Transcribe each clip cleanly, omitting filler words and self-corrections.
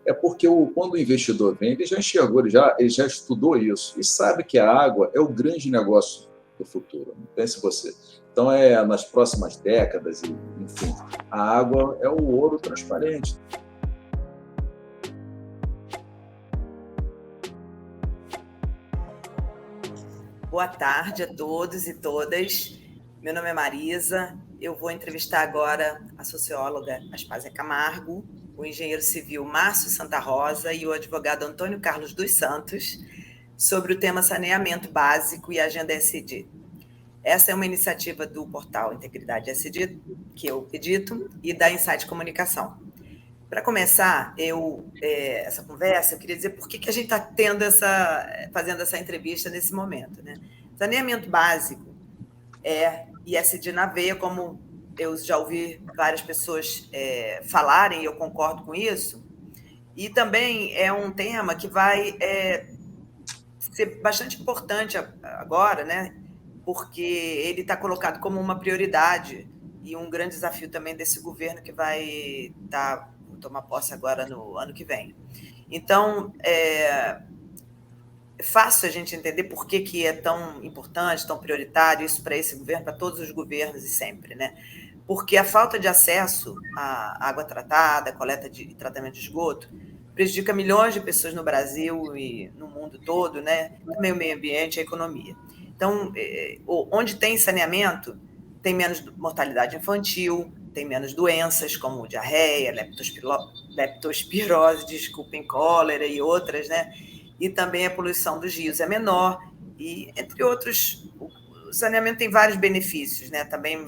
É porque quando o investidor vem, ele já enxergou, ele já estudou isso e sabe que a água é o grande negócio do futuro. Pense você. Então, nas próximas décadas, enfim, a água é o ouro transparente. Boa tarde a todos e todas. Meu nome é Marisa. Eu vou entrevistar agora a socióloga Aspásia Camargo, o engenheiro civil Márcio Santa Rosa e o advogado Antônio Carlos dos Santos sobre o tema saneamento básico e agenda SD. Essa é uma iniciativa do portal Integridade SD, que eu edito, e da Insight Comunicação. Para começar, essa conversa, eu queria dizer por que a gente está fazendo essa entrevista nesse momento, né? Saneamento básico é ISD na veia, como eu já ouvi várias pessoas falarem, e eu concordo com isso, e também é um tema que vai ser bastante importante agora, né? Porque ele está colocado como uma prioridade e um grande desafio também desse governo que vai tomar posse agora no ano que vem. Então, é fácil a gente entender por que é tão importante, tão prioritário isso para esse governo, para todos os governos e sempre, né? Porque a falta de acesso à água tratada, coleta e tratamento de esgoto, prejudica milhões de pessoas no Brasil e no mundo todo, né? Também o meio ambiente e a economia. Então, onde tem saneamento, tem menos mortalidade infantil, tem menos doenças como diarreia, leptospirose, cólera e outras, né? E também a poluição dos rios é menor, e, entre outros, o saneamento tem vários benefícios, né? Também,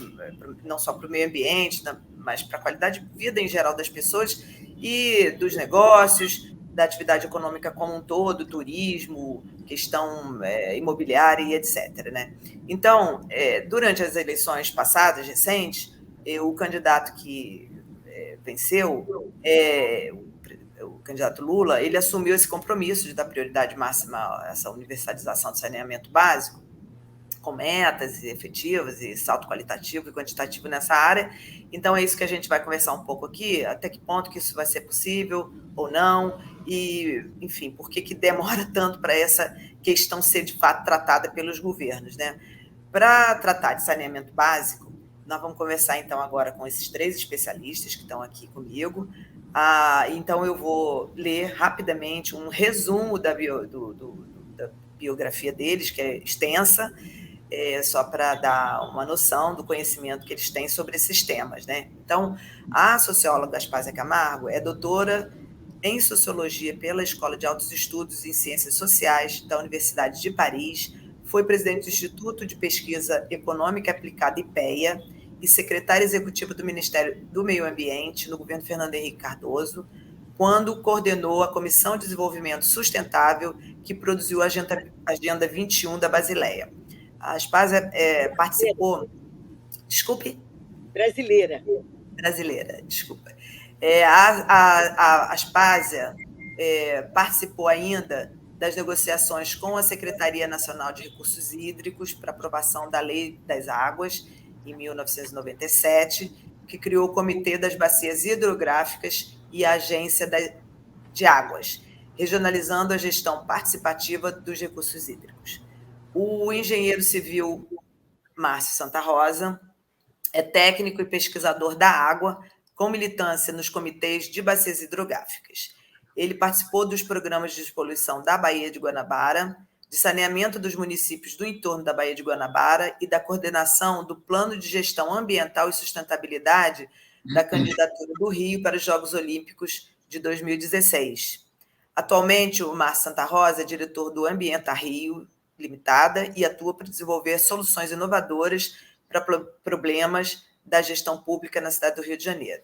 não só para o meio ambiente, mas para a qualidade de vida em geral das pessoas e dos negócios, da atividade econômica como um todo, turismo, questão imobiliária e etc., né? Então, durante as eleições passadas, recentes, o candidato que venceu, o candidato Lula, ele assumiu esse compromisso de dar prioridade máxima a essa universalização do saneamento básico, com metas efetivas e salto qualitativo e quantitativo nessa área. Então, é isso que a gente vai conversar um pouco aqui, até que ponto que isso vai ser possível ou não, e, enfim, por que demora tanto para essa questão ser, de fato, tratada pelos governos, né? Para tratar de saneamento básico, nós vamos conversar, então, agora com esses 3 especialistas que estão aqui comigo. Então, eu vou ler rapidamente um resumo da biografia deles, que é extensa, só para dar uma noção do conhecimento que eles têm sobre esses temas, né? Então, a socióloga Aspásia Camargo é doutora em Sociologia pela Escola de Altos Estudos em Ciências Sociais da Universidade de Paris, foi presidente do Instituto de Pesquisa Econômica Aplicada, IPEA, e secretária executiva do Ministério do Meio Ambiente no governo Fernando Henrique Cardoso, quando coordenou a Comissão de Desenvolvimento Sustentável que produziu a Agenda 21 da Basileia. A Aspásia participou... Desculpe? Brasileira, desculpa. A Aspásia participou ainda das negociações com a Secretaria Nacional de Recursos Hídricos para aprovação da Lei das Águas, em 1997, que criou o Comitê das Bacias Hidrográficas e a Agência de Águas, regionalizando a gestão participativa dos recursos hídricos. O engenheiro civil Márcio Santa Rosa é técnico e pesquisador da água, com militância nos comitês de bacias hidrográficas. Ele participou dos programas de despoluição da Baía de Guanabara, de saneamento dos municípios do entorno da Baía de Guanabara e da coordenação do Plano de Gestão Ambiental e Sustentabilidade da candidatura do Rio para os Jogos Olímpicos de 2016. Atualmente, o Márcio Santa Rosa é diretor do Ambienta Rio Limitada e atua para desenvolver soluções inovadoras para problemas da gestão pública na cidade do Rio de Janeiro.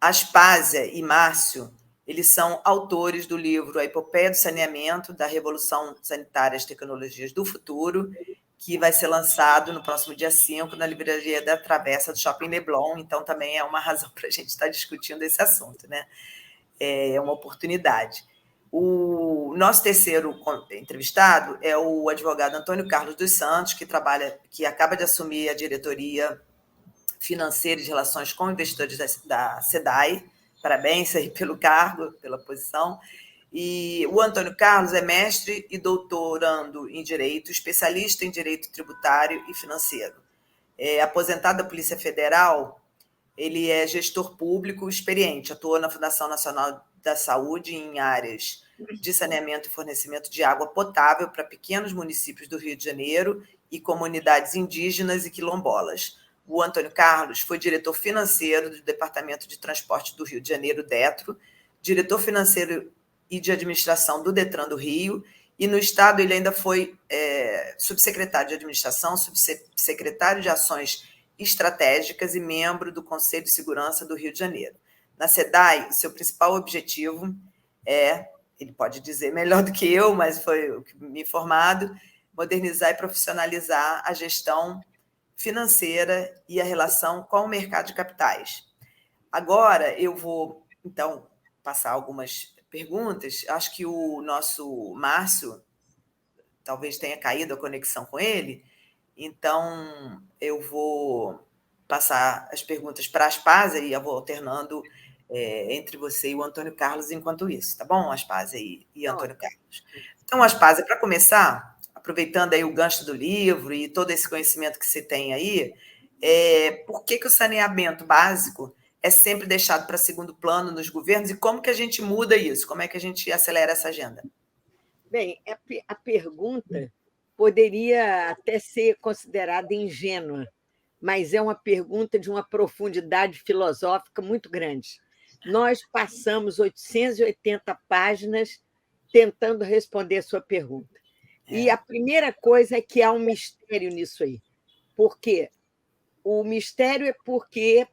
Aspásia e Márcio, eles são autores do livro A Epopeia do Saneamento, da Revolução Sanitária e as Tecnologias do Futuro, que vai ser lançado no próximo dia 5 na Livraria da Travessa do Shopping Leblon, então também é uma razão para a gente estar discutindo esse assunto, né? É uma oportunidade. O nosso terceiro entrevistado é o advogado Antônio Carlos dos Santos, que acaba de assumir a diretoria financeira e de relações com investidores da SEDAI, parabéns aí pelo cargo, pela posição. E o Antônio Carlos é mestre e doutorando em Direito, especialista em Direito Tributário e Financeiro. Aposentado da Polícia Federal, ele é gestor público experiente, atuou na Fundação Nacional da Saúde em áreas de saneamento e fornecimento de água potável para pequenos municípios do Rio de Janeiro e comunidades indígenas e quilombolas. O Antônio Carlos foi diretor financeiro do Departamento de Transporte do Rio de Janeiro, DETRO, diretor financeiro e de administração do Detran do Rio, e no Estado ele ainda foi subsecretário de administração, subsecretário de ações estratégicas e membro do Conselho de Segurança do Rio de Janeiro. Na SEDAI, seu principal objetivo ele pode dizer melhor do que eu, mas foi o que me informado, modernizar e profissionalizar a gestão financeira e a relação com o mercado de capitais. Agora eu vou, então, passar algumas perguntas. Acho que o nosso Márcio talvez tenha caído a conexão com ele, então eu vou passar as perguntas para a Aspásia e eu vou alternando entre você e o Antônio Carlos enquanto isso, tá bom, Aspásia e Antônio Carlos? Então, Aspásia, para começar, aproveitando aí o gancho do livro e todo esse conhecimento que você tem aí, por que o saneamento básico é sempre deixado para segundo plano nos governos e como que a gente muda isso? Como é que a gente acelera essa agenda? Bem, a pergunta poderia até ser considerada ingênua, mas é uma pergunta de uma profundidade filosófica muito grande. Nós passamos 880 páginas tentando responder a sua pergunta. E a primeira coisa é que há um mistério nisso aí. Por quê? O mistério é porque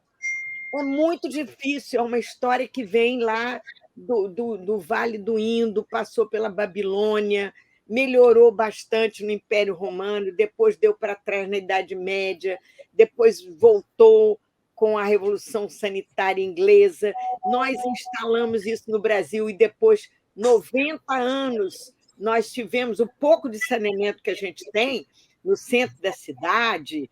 é muito difícil, é uma história que vem lá do Vale do Indo, passou pela Babilônia, melhorou bastante no Império Romano, depois deu para trás na Idade Média, depois voltou com a Revolução Sanitária Inglesa. Nós instalamos isso no Brasil e depois, 90 anos, nós tivemos o pouco de saneamento que a gente tem no centro da cidade,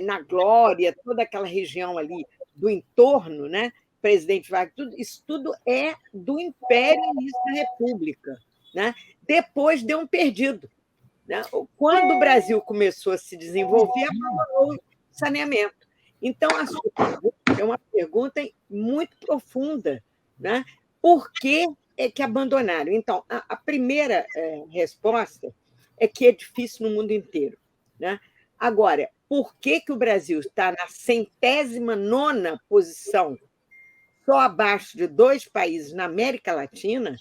na Glória, toda aquela região ali do entorno, né? Presidente Vargas, isso tudo é do Império e início da República. Né? Depois deu um perdido. Né? Quando o Brasil começou a se desenvolver, abandonou o saneamento. Então, a sua pergunta é uma pergunta muito profunda. Né? Por que é que abandonaram? Então, a primeira resposta é que é difícil no mundo inteiro. Né? Agora, por que o Brasil está na 109ª posição, só abaixo de 2 países na América Latina,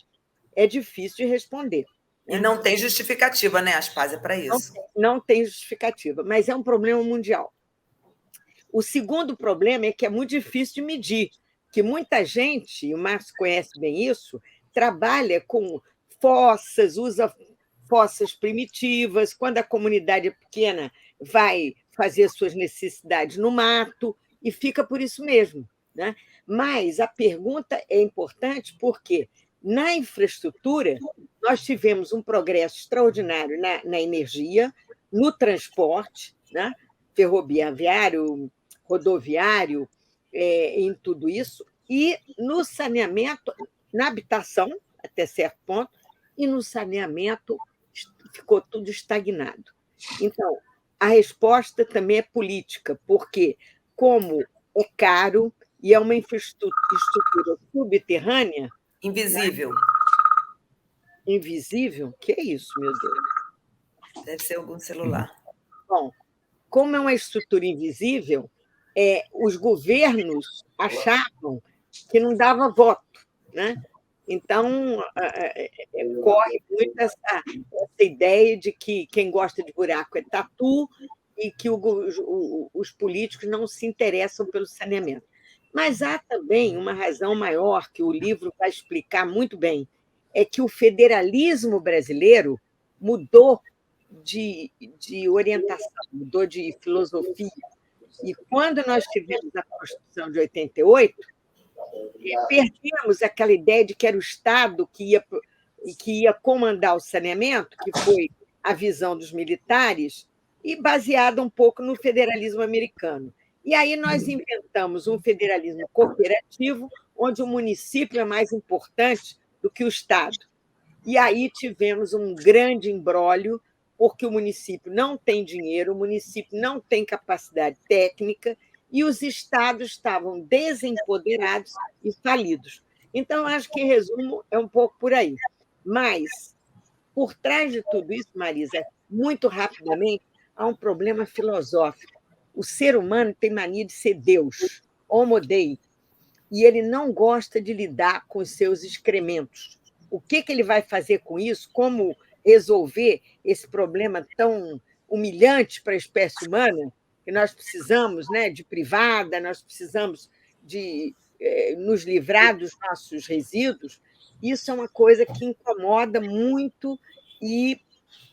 é difícil de responder. Né? E não tem justificativa, né, Aspásia, para isso? Não tem justificativa, mas é um problema mundial. O segundo problema é que é muito difícil de medir, que muita gente, e o Márcio conhece bem isso, trabalha com fossas, usa fossas primitivas, quando a comunidade é pequena, vai fazer suas necessidades no mato, e fica por isso mesmo. Né? Mas a pergunta é importante porque, na infraestrutura, nós tivemos um progresso extraordinário na energia, no transporte, né? Ferroviário, rodoviário, em tudo isso, e no saneamento, na habitação, até certo ponto, e no saneamento ficou tudo estagnado. Então, a resposta também é política, porque, como é caro e é uma infraestrutura subterrânea... Invisível. Né? Invisível? Que é isso, meu Deus? Deve ser algum celular. Bom, como é uma estrutura invisível, os governos achavam que não dava voto. Né? Então, corre muito essa ideia de que quem gosta de buraco é tatu e que os políticos não se interessam pelo saneamento. Mas há também uma razão maior que o livro vai explicar muito bem, é que o federalismo brasileiro mudou de orientação, mudou de filosofia. E quando nós tivemos a Constituição de 88, perdemos aquela ideia de que era o Estado que ia comandar o saneamento, que foi a visão dos militares, e baseada um pouco no federalismo americano. E aí nós inventamos um federalismo cooperativo, onde o município é mais importante do que o Estado. E aí tivemos um grande imbróglio, porque o município não tem dinheiro, o município não tem capacidade técnica e os estados estavam desempoderados e falidos. Então, acho que, em resumo, é um pouco por aí. Mas, por trás de tudo isso, Marisa, muito rapidamente, há um problema filosófico. O ser humano tem mania de ser Deus, homo dei, e ele não gosta de lidar com os seus excrementos. O que ele vai fazer com isso? Como resolver esse problema tão humilhante para a espécie humana, que nós precisamos, né, de privada, nós precisamos de nos livrar dos nossos resíduos? Isso é uma coisa que incomoda muito e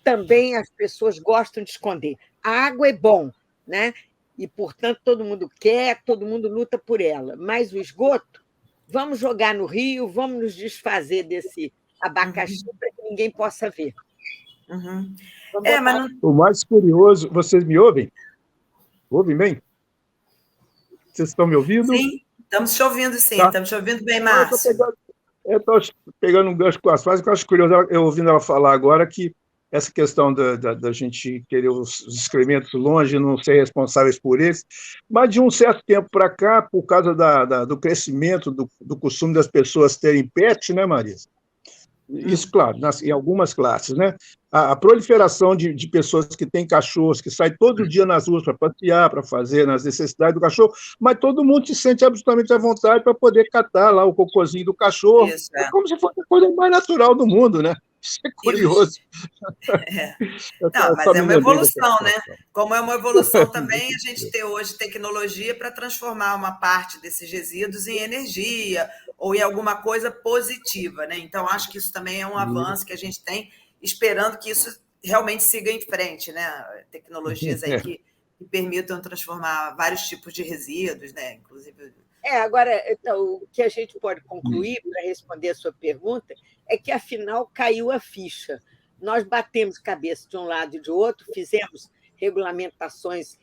também as pessoas gostam de esconder. A água é bom, né? E, portanto, todo mundo quer, todo mundo luta por ela. Mas o esgoto, vamos jogar no rio, vamos nos desfazer desse abacaxi para que ninguém possa ver. Uhum. Mas não... O mais curioso, vocês me ouvem? Ouvem bem? Vocês estão me ouvindo? Sim, estamos te ouvindo, sim. Tá. Estamos te ouvindo bem, Márcio. Eu estou pegando um gancho com as frases, que eu acho curioso, eu ouvindo ela falar agora que essa questão da gente querer os excrementos longe e não ser responsáveis por eles, mas de um certo tempo para cá, por causa do crescimento do costume das pessoas terem pet, né, Marisa? Isso, claro, em algumas classes, né? A proliferação de pessoas que têm cachorros, que saem todo dia nas ruas para passear, para fazer nas necessidades do cachorro, mas todo mundo se sente absolutamente à vontade para poder catar lá o cocôzinho do cachorro. Isso, é como se fosse a coisa mais natural do mundo, né? Isso é curioso. Não, mas é uma evolução, né? Como é uma evolução também a gente ter hoje tecnologia para transformar uma parte desses resíduos em energia ou em alguma coisa positiva, né? Então, acho que isso também é um avanço que a gente tem, esperando que isso realmente siga em frente, né? Tecnologias aí que permitam transformar vários tipos de resíduos, né? Inclusive... Agora, então, o que a gente pode concluir, para responder a sua pergunta, é que, afinal, caiu a ficha. Nós batemos cabeça de um lado e de outro, fizemos regulamentações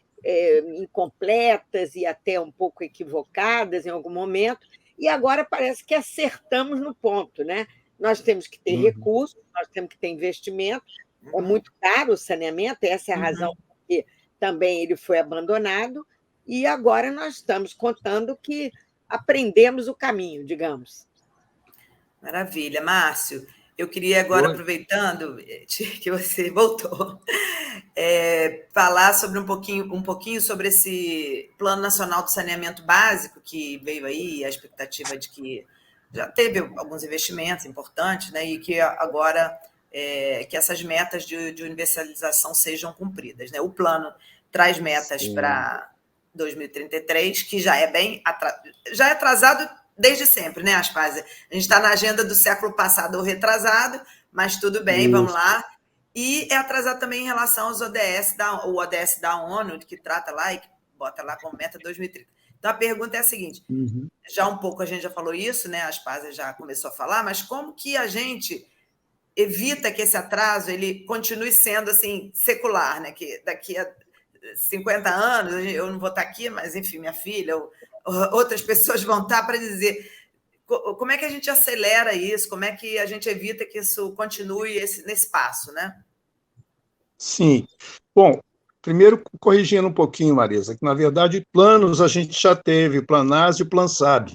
incompletas e até um pouco equivocadas em algum momento, e agora parece que acertamos no ponto, né? Nós temos que ter recursos, nós temos que ter investimento, é muito caro o saneamento, essa é a razão por que também ele foi abandonado, e agora nós estamos contando que aprendemos o caminho, digamos. Maravilha. Márcio, eu queria agora, aproveitando que você voltou, falar sobre um pouquinho sobre esse Plano Nacional do Saneamento Básico que veio aí, a expectativa de que já teve alguns investimentos importantes, né, e que agora que essas metas de universalização sejam cumpridas, né? O plano traz metas para 2033, que já é bem já é atrasado desde sempre, né, Aspásia? A gente está na agenda do século passado ou retrasado, mas tudo bem, vamos lá. E é atrasado também em relação aos o ODS da ONU, que trata lá e que bota lá como meta 2030. Então, a pergunta é a seguinte, já um pouco a gente já falou isso, né? A Aspásia já começou a falar, mas como que a gente evita que esse atraso ele continue sendo assim secular, né? Que daqui a 50 anos, eu não vou estar aqui, mas, enfim, minha filha, ou outras pessoas vão estar para dizer como é que a gente acelera isso, como é que a gente evita que isso continue nesse passo, né? Sim. Bom, primeiro, corrigindo um pouquinho, Marisa, que, na verdade, planos a gente já teve, o Planas e o PlanSab,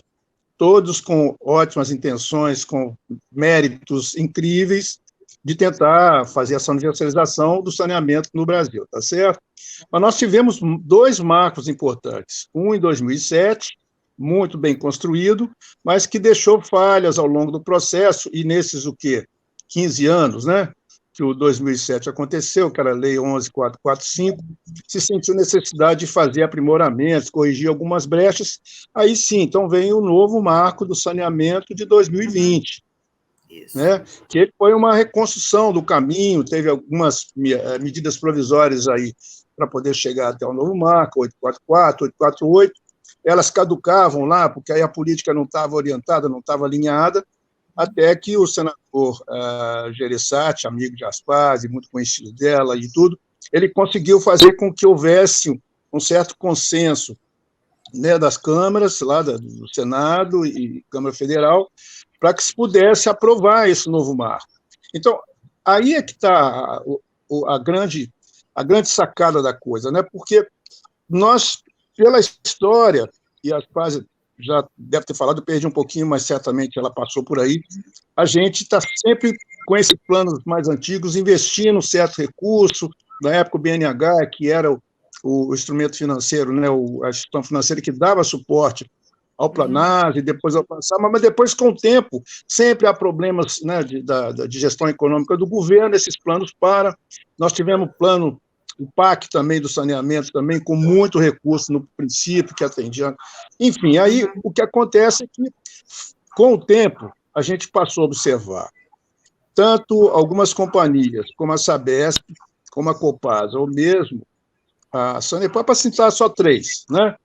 todos com ótimas intenções, com méritos incríveis, de tentar fazer essa universalização do saneamento no Brasil, tá certo? Mas nós tivemos dois marcos importantes, um em 2007, muito bem construído, mas que deixou falhas ao longo do processo, e nesses, 15 anos, né, que o 2007 aconteceu, que era a Lei 11.445, se sentiu necessidade de fazer aprimoramentos, corrigir algumas brechas, aí sim, então vem o novo marco do saneamento de 2020, né? Que ele foi uma reconstrução do caminho, teve algumas medidas provisórias aí para poder chegar até o novo marco, 844, 848, elas caducavam lá, porque aí a política não estava orientada, não estava alinhada, até que o senador Gereissati, amigo de Aspásia, muito conhecido dela e tudo, ele conseguiu fazer com que houvesse um certo consenso né, das câmaras, lá do Senado e Câmara Federal, para que se pudesse aprovar esse novo marco. Então, aí é que está a grande sacada da coisa, né? Porque nós, pela história, e a Paz já deve ter falado, eu perdi um pouquinho, mas certamente ela passou por aí, a gente está sempre com esses planos mais antigos, investindo certo recurso, na época o BNH, que era o instrumento financeiro, né, a instituição financeira que dava suporte ao Planas e depois ao Plansab, mas depois, com o tempo, sempre há problemas, né, de gestão econômica do governo, esses planos param. Nós tivemos o PAC também, do saneamento, também com muito recurso no princípio, que atendia. Enfim, aí o que acontece é que, com o tempo, a gente passou a observar tanto algumas companhias, como a Sabesp, como a Copasa, ou mesmo a Sanepar, para citar só 3, né,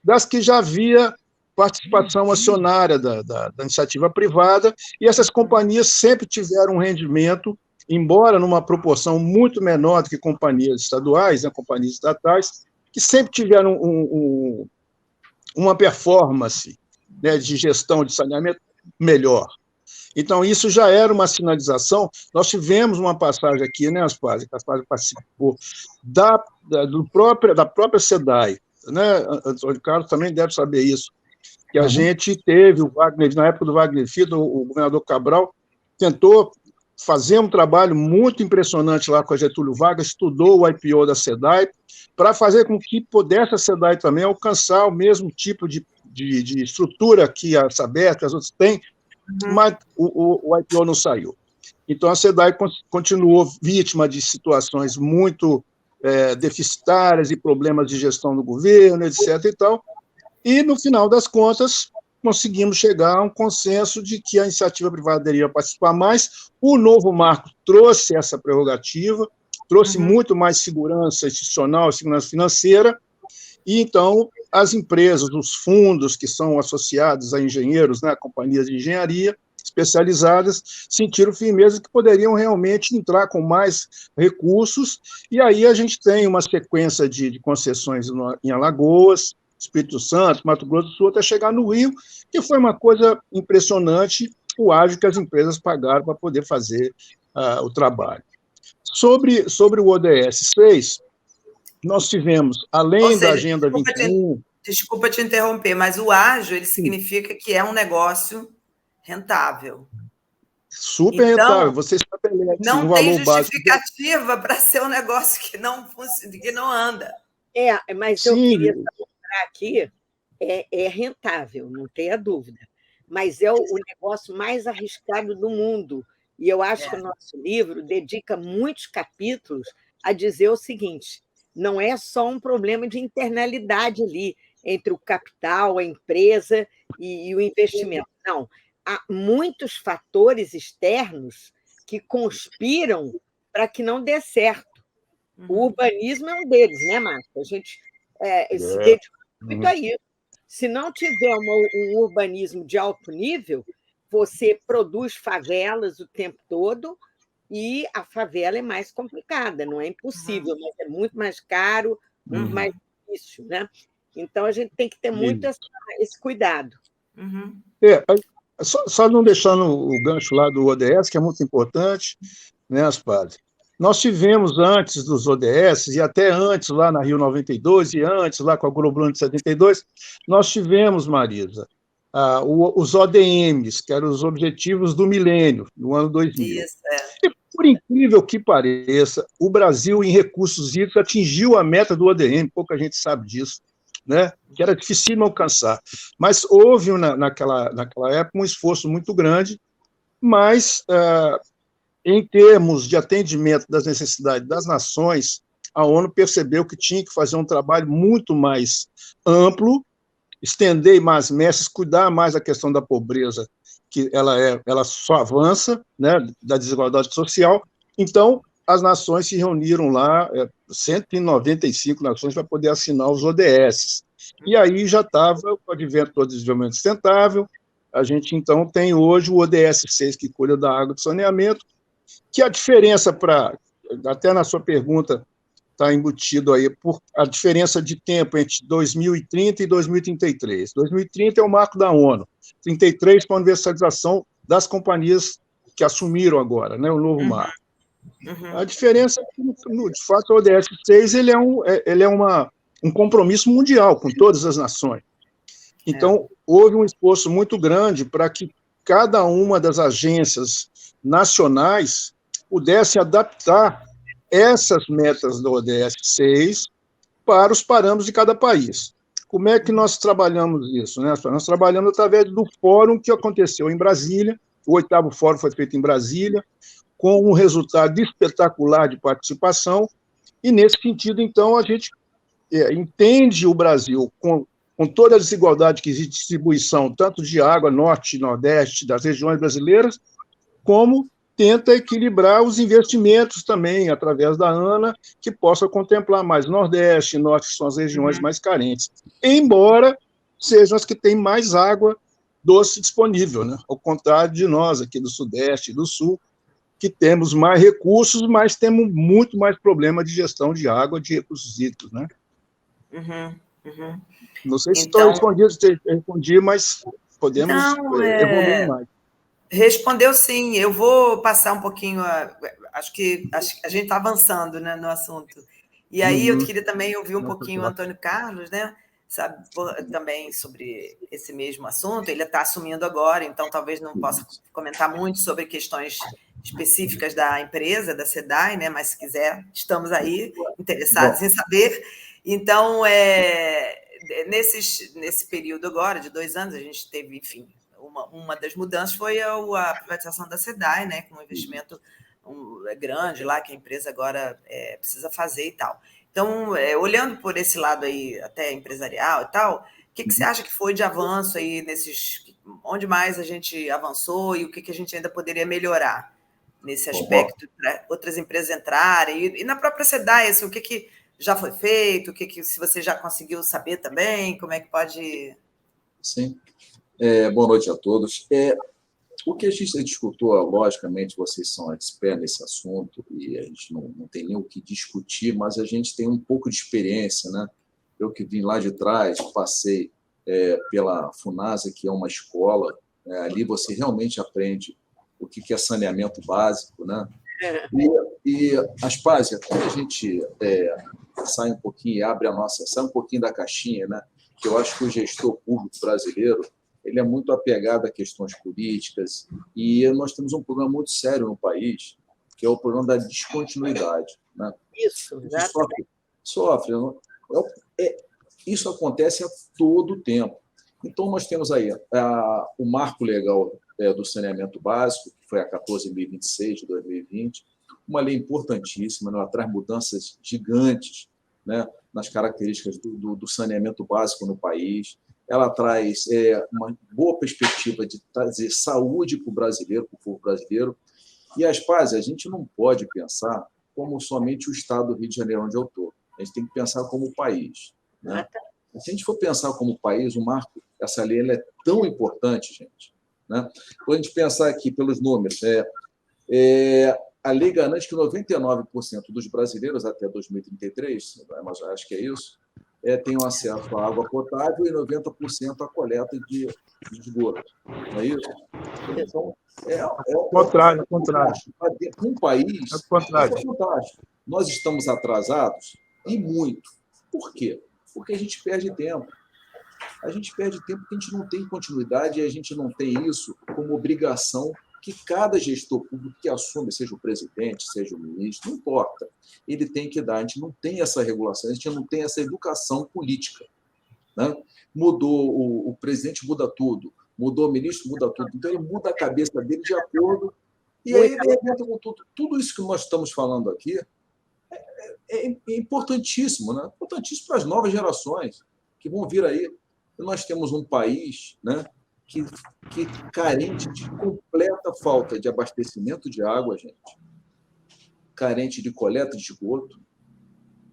das que já havia participação acionária da iniciativa privada, e essas companhias sempre tiveram um rendimento, embora numa proporção muito menor do que companhias estaduais, né, companhias estatais, que sempre tiveram uma performance, né, de gestão de saneamento melhor. Então, isso já era uma sinalização. Nós tivemos uma passagem aqui, né, Aspásia, que a Aspásia participou, da própria SEDAI, né, Antônio Carlos também deve saber isso, que a gente teve, o Wagner, na época do Wagner Filho, o governador Cabral tentou fazer um trabalho muito impressionante lá com a Getúlio Vargas, estudou o IPO da SEDAI, para fazer com que pudesse a SEDAI também alcançar o mesmo tipo de estrutura que a Sabesp, as outras têm, mas o IPO não saiu. Então, a SEDAI continuou vítima de situações muito deficitárias e problemas de gestão do governo, etc. e tal, e, no final das contas, conseguimos chegar a um consenso de que a iniciativa privada deveria participar mais. O novo marco trouxe essa prerrogativa, trouxe muito mais segurança institucional, segurança financeira, e, então, as empresas, os fundos que são associados a engenheiros, né, companhias de engenharia especializadas, sentiram firmeza que poderiam realmente entrar com mais recursos, e aí a gente tem uma sequência de concessões em Alagoas, Espírito Santo, Mato Grosso do Sul, até chegar no Rio, que foi uma coisa impressionante, o ágio que as empresas pagaram para poder fazer o trabalho. Sobre o ODS 6, nós tivemos, além da Agenda 21... Desculpa te interromper, mas o ágio, ele significa que é um negócio rentável. Super rentável. Você estabelece não tem justificativa para ser um negócio que não anda. Mas eu queria mostrar aqui, é rentável, não tenha dúvida, mas é o negócio mais arriscado do mundo. E eu acho que o nosso livro dedica muitos capítulos a dizer o seguinte: não é só um problema de internalidade ali, entre o capital, a empresa e o investimento. Não, há muitos fatores externos que conspiram para que não dê certo. O urbanismo é um deles, né, Márcia? A gente se dedica muito a isso. Se não tiver um urbanismo de alto nível, você produz favelas o tempo todo, e a favela é mais complicada, não é impossível, mas é muito mais caro, muito mais difícil, né? Então, a gente tem que ter muito esse cuidado. Só não deixando o gancho lá do ODS, que é muito importante, né, Aspásia? Nós tivemos antes dos ODS, e até antes lá na Rio 92, e antes lá com a Globo de 72, nós tivemos, Marisa, os ODMs, que eram os Objetivos do Milênio, no ano 2000. Isso, E, por incrível que pareça, o Brasil, em recursos hídricos, atingiu a meta do ODM, pouca gente sabe disso, né? Que era difícil alcançar. Mas houve, naquela época, um esforço muito grande, mas, em termos de atendimento das necessidades das nações, a ONU percebeu que tinha que fazer um trabalho muito mais amplo, estender mais mestres, cuidar mais da questão da pobreza, que ela só avança, né, da desigualdade social. Então, as nações se reuniram lá, 195 nações, para poder assinar os ODS. E aí já estava o advento do desenvolvimento sustentável. A gente, então, tem hoje o ODS 6, que cuida da água e do saneamento, que a diferença até na sua pergunta, tá embutido aí por a diferença de tempo entre 2030 e 2033. 2030 é o marco da ONU, 33 para a universalização das companhias que assumiram agora, né, o novo marco. A diferença é que, de fato, o ODS 6 ele é um compromisso mundial com todas as nações. Então, houve um esforço muito grande para que cada uma das agências nacionais pudesse adaptar essas metas do ODS 6 para os parâmetros de cada país. Como é que nós trabalhamos isso, né? Nós trabalhamos através do fórum que aconteceu em Brasília, o 8º fórum foi feito em Brasília, com um resultado espetacular de participação, e, nesse sentido, então, a gente entende o Brasil com toda a desigualdade que existe de distribuição, tanto de água, norte e nordeste, das regiões brasileiras, como tenta equilibrar os investimentos também, através da ANA, que possa contemplar mais Nordeste e Norte, que são as regiões mais carentes, embora sejam as que têm mais água doce disponível, né? Ao contrário de nós, aqui do Sudeste e do Sul, que temos mais recursos, mas temos muito mais problema de gestão de água, de recursos hídricos, né? Não sei se estou respondi, mas podemos evoluir mais. Respondeu sim. Eu vou passar um pouquinho. Acho que a gente está avançando, né, no assunto. E aí eu queria também ouvir um pouquinho o Antônio Carlos, né, sabe, também sobre esse mesmo assunto. Ele está assumindo agora, então talvez não possa comentar muito sobre questões específicas da empresa, da SEDAI, né, mas se quiser, estamos aí interessados em saber. Então, nesse período agora, de 2 anos, a gente teve, enfim, uma das mudanças foi a privatização da SEDAI, né, com um investimento grande lá, que a empresa agora precisa fazer e tal. Então, olhando por esse lado aí, até empresarial e tal, o que você acha que foi de avanço aí onde mais a gente avançou e o que a gente ainda poderia melhorar nesse aspecto para outras empresas entrarem? E na própria SEDAI, assim, o que já foi feito, se você já conseguiu saber também, como é que pode... Sim. Boa noite a todos. O que a gente discutiu, logicamente, vocês são experts nesse assunto e a gente não tem nem o que discutir, mas a gente tem um pouco de experiência, né? Eu que vim lá de trás, passei pela FUNASA, que é uma escola, ali você realmente aprende o que é saneamento básico, né? E Aspásia, quando a gente sai um pouquinho e sai um pouquinho da caixinha, né? Que eu acho que o gestor público brasileiro ele é muito apegado a questões políticas e nós temos um problema muito sério no país, que é o problema da descontinuidade, né? Isso, exatamente. Sofre. Isso acontece a todo tempo. Então, nós temos aí o marco legal do saneamento básico, que foi a 14.026 de 2020, uma lei importantíssima, né? Ela traz mudanças gigantes, né, nas características do saneamento básico no país. Ela traz uma boa perspectiva de trazer saúde para o brasileiro, para o povo brasileiro. E, Aspásia, a gente não pode pensar como somente o estado do Rio de Janeiro, onde eu estou. A gente tem que pensar como país, né? Se a gente for pensar como país, o marco, essa lei ela é tão importante, gente, né? Quando a gente pensar aqui pelos números, a lei garante que 99% dos brasileiros até 2033, mas acho que é isso, tenham acesso à água potável e 90% à coleta de esgoto. Não é isso? Então, contrário. Um país é contrário. fantástico. Nós estamos atrasados e muito. Por quê? Porque a gente perde tempo. A gente perde tempo porque a gente não tem continuidade e a gente não tem isso como obrigação que cada gestor público que assume, seja o presidente, seja o ministro, não importa, ele tem que dar. A gente não tem essa regulação, a gente não tem essa educação política, né? Mudou, o presidente muda tudo, mudou o ministro, muda tudo. Então, ele muda a cabeça dele de acordo. E aí, ele arrebenta com tudo. Tudo isso que nós estamos falando aqui é importantíssimo, né? Importantíssimo para as novas gerações que vão vir aí. E nós temos um país, né, que carente de completa falta de abastecimento de água, gente, carente de coleta de esgoto.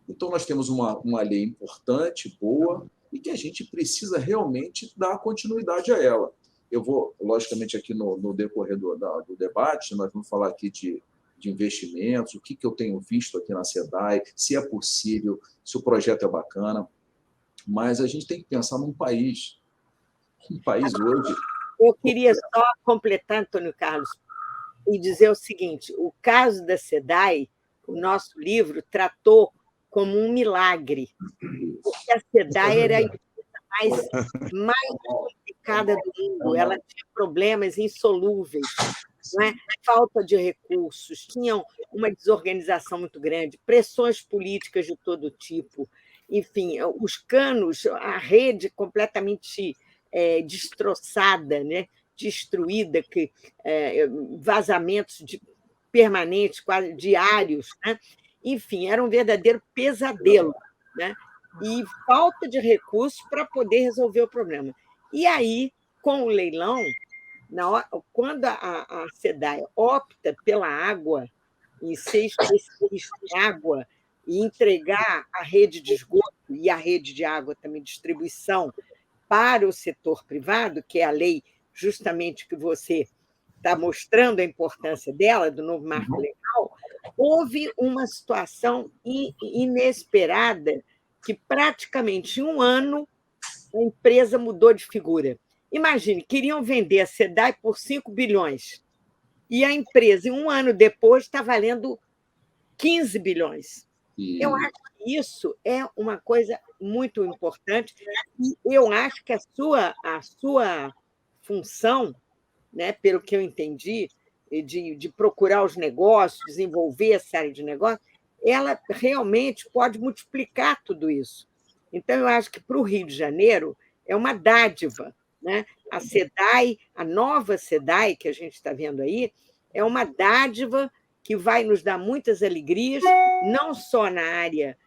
Então, nós temos uma lei importante, boa, e que a gente precisa realmente dar continuidade a ela. Eu vou, logicamente, aqui no decorrer do debate, nós vamos falar aqui de de investimentos, o que eu tenho visto aqui na SEDAI, se é possível, se o projeto é bacana, mas a gente tem que pensar num país. Um país hoje... Eu queria só completar, Antônio Carlos, e dizer o seguinte: o caso da SEDAI, o nosso livro tratou como um milagre, porque a SEDAI era a empresa mais complicada do mundo, ela tinha problemas insolúveis, não é? Falta de recursos, tinham uma desorganização muito grande, pressões políticas de todo tipo, enfim, os canos, a rede completamente destroçada, né? Destruída, vazamentos permanentes, quase diários, né? Enfim, era um verdadeiro pesadelo, né? E falta de recursos para poder resolver o problema. E aí, com o leilão, quando a SEDAI opta pela água, e ser especialista em água, e entregar a rede de esgoto e a rede de água também, distribuição, para o setor privado, que é a lei justamente que você está mostrando a importância dela, do novo marco legal, houve uma situação inesperada que praticamente em um ano a empresa mudou de figura. Imagine, queriam vender a SEDAI por 5 bilhões e a empresa, em um ano depois, está valendo 15 bilhões. Eu acho que isso é uma coisa muito importante e eu acho que a sua função, né, pelo que eu entendi, de procurar os negócios, desenvolver essa área de negócio, ela realmente pode multiplicar tudo isso. Então, eu acho que para o Rio de Janeiro é uma dádiva, né? A SEDAI, a nova SEDAI que a gente está vendo aí, é uma dádiva que vai nos dar muitas alegrias, não só na área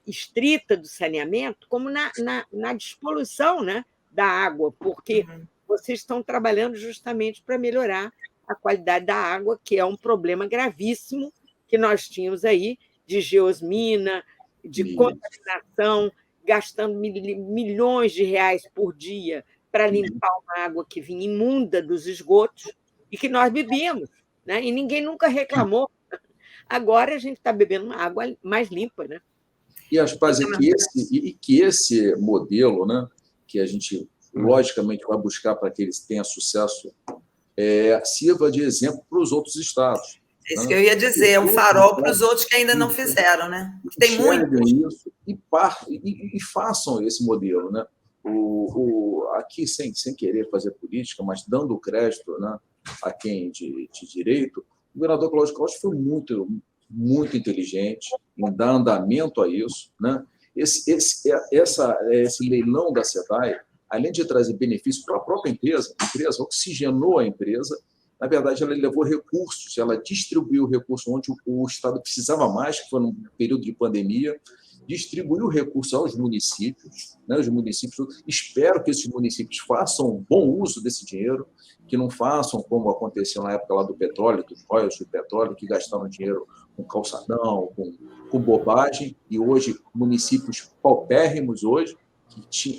estrita do saneamento, como na despoluição, né, da água, porque vocês estão trabalhando justamente para melhorar a qualidade da água, que é um problema gravíssimo que nós tínhamos aí, de geosmina, de contaminação, gastando milhões de reais por dia para limpar uma água que vinha imunda dos esgotos e que nós bebíamos, né? E ninguém nunca reclamou. Agora a gente está bebendo uma água mais limpa, né? E as pazes que esse modelo, né, que a gente logicamente vai buscar para que eles tenham sucesso, sirva de exemplo para os outros estados. É isso que eu ia dizer, é um farol para os outros que ainda não fizeram, né? Tem muitos. Isso e façam esse modelo, né? Aqui, sem querer fazer política, mas dando crédito, né, a quem de direito, o governador Cláudio Costa foi muito, muito inteligente em dar andamento a isso, né? Esse leilão da SEDAI, além de trazer benefícios para a própria empresa oxigenou a empresa. Na verdade, ela levou recursos, ela distribuiu recursos onde o Estado precisava mais, que foi no período de pandemia, distribuiu recursos aos municípios, né? Os municípios, espero que esses municípios façam um bom uso desse dinheiro, que não façam como aconteceu na época lá do petróleo, do royalties do petróleo, que gastaram dinheiro com calçadão, com bobagem, e hoje municípios paupérrimos hoje, que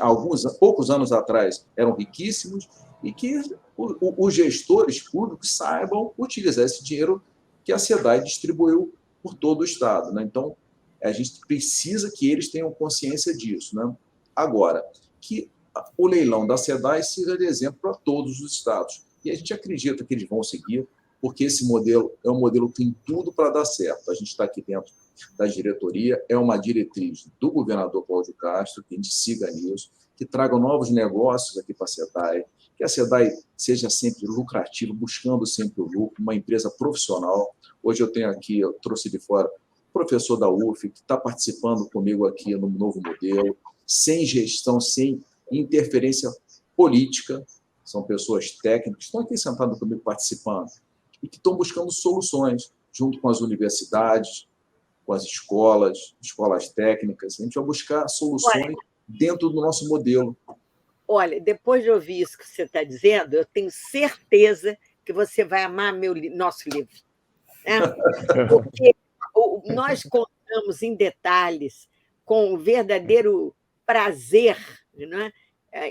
poucos anos atrás eram riquíssimos, e que os gestores públicos saibam utilizar esse dinheiro que a SEDAI distribuiu por todo o Estado, né? Então, a gente precisa que eles tenham consciência disso, né? Agora, que o leilão da SEDAI sirva de exemplo para todos os estados. E a gente acredita que eles vão seguir, porque esse modelo é um modelo que tem tudo para dar certo. A gente está aqui dentro da diretoria, é uma diretriz do governador Cláudio Castro, que a gente siga nisso, que traga novos negócios aqui para a SEDAI, que a SEDAI seja sempre lucrativa, buscando sempre o lucro, uma empresa profissional. Hoje eu trouxe de fora o professor da UF, que está participando comigo aqui no novo modelo, sem gestão, sem interferência política, são pessoas técnicas, que estão aqui sentadas comigo participando, e que estão buscando soluções, junto com as universidades, com as escolas técnicas. A gente vai buscar soluções dentro do nosso modelo. Olha, depois de ouvir isso que você está dizendo, eu tenho certeza que você vai amar nosso livro. Né? Porque nós contamos em detalhes, com o verdadeiro prazer, né,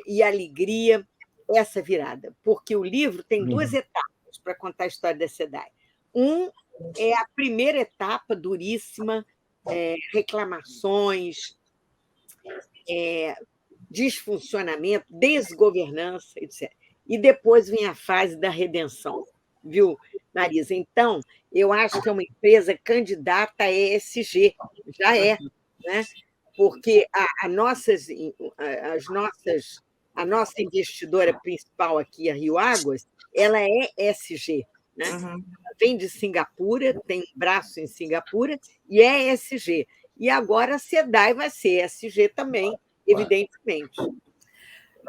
e alegria, essa virada. Porque o livro tem duas etapas para contar a história da SEDAI. é a primeira etapa duríssima, reclamações, desfuncionamento, desgovernança, etc. E depois vem a fase da redenção, viu, Marisa? Então, eu acho que é uma empresa candidata a ESG, já é, né? Porque a nossa investidora principal aqui, a Rio Águas, ela é ESG, né? Uhum. Vem de Singapura, tem um braço em Singapura, e é ESG. E agora a SEDAI vai ser ESG também, evidentemente.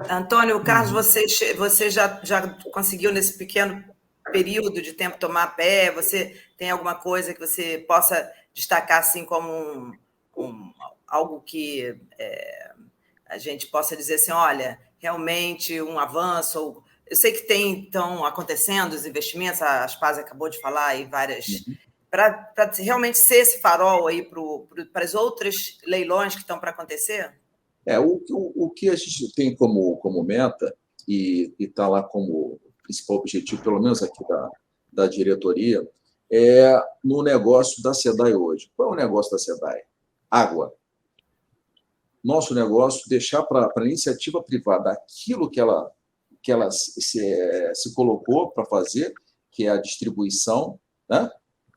Antônio, Carlos, você já conseguiu, nesse pequeno período de tempo, tomar pé? Você tem alguma coisa que você possa destacar assim como algo que a gente possa dizer assim, olha, realmente um avanço? Eu sei que estão acontecendo os investimentos, a Aspasa acabou de falar aí várias... Para realmente ser esse farol aí para os outros leilões que estão para acontecer? O que a gente tem como meta, e está lá como principal objetivo, pelo menos aqui da diretoria, é no negócio da SEDAI hoje. Qual é o negócio da SEDAI? Água. Nosso negócio, deixar para a iniciativa privada aquilo que ela se colocou para fazer, que é a distribuição, né?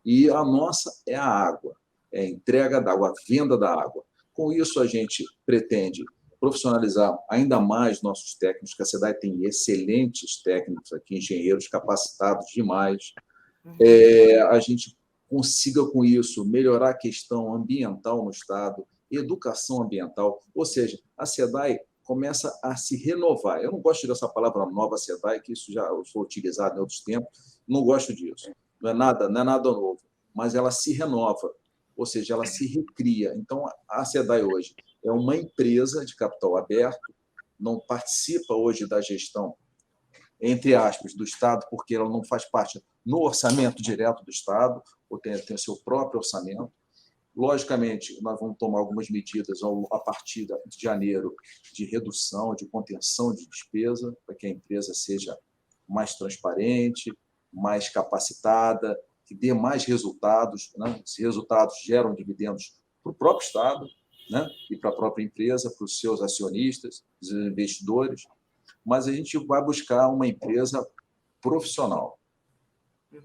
E a nossa é a água, é a entrega da água, a venda da água. Com isso, a gente pretende profissionalizar ainda mais nossos técnicos, que a SEDAI tem excelentes técnicos aqui, engenheiros capacitados demais. A gente consiga, com isso, melhorar a questão ambiental no Estado, educação ambiental, ou seja, a SEDAI começa a se renovar. Eu não gosto dessa palavra nova SEDAI, que isso já foi utilizado em outros tempos, não gosto disso. Não é nada novo, mas ela se renova, ou seja, ela se recria. Então, a SEDAI hoje é uma empresa de capital aberto, não participa hoje da gestão, entre aspas, do Estado, porque ela não faz parte no orçamento direto do Estado, ou tem o seu próprio orçamento. Logicamente, nós vamos tomar algumas medidas a partir de janeiro de redução, de contenção de despesa, para que a empresa seja mais transparente, mais capacitada, que dê mais resultados, né? Esses resultados geram dividendos para o próprio Estado, né? E para a própria empresa, para os seus acionistas, os investidores, mas a gente vai buscar uma empresa profissional.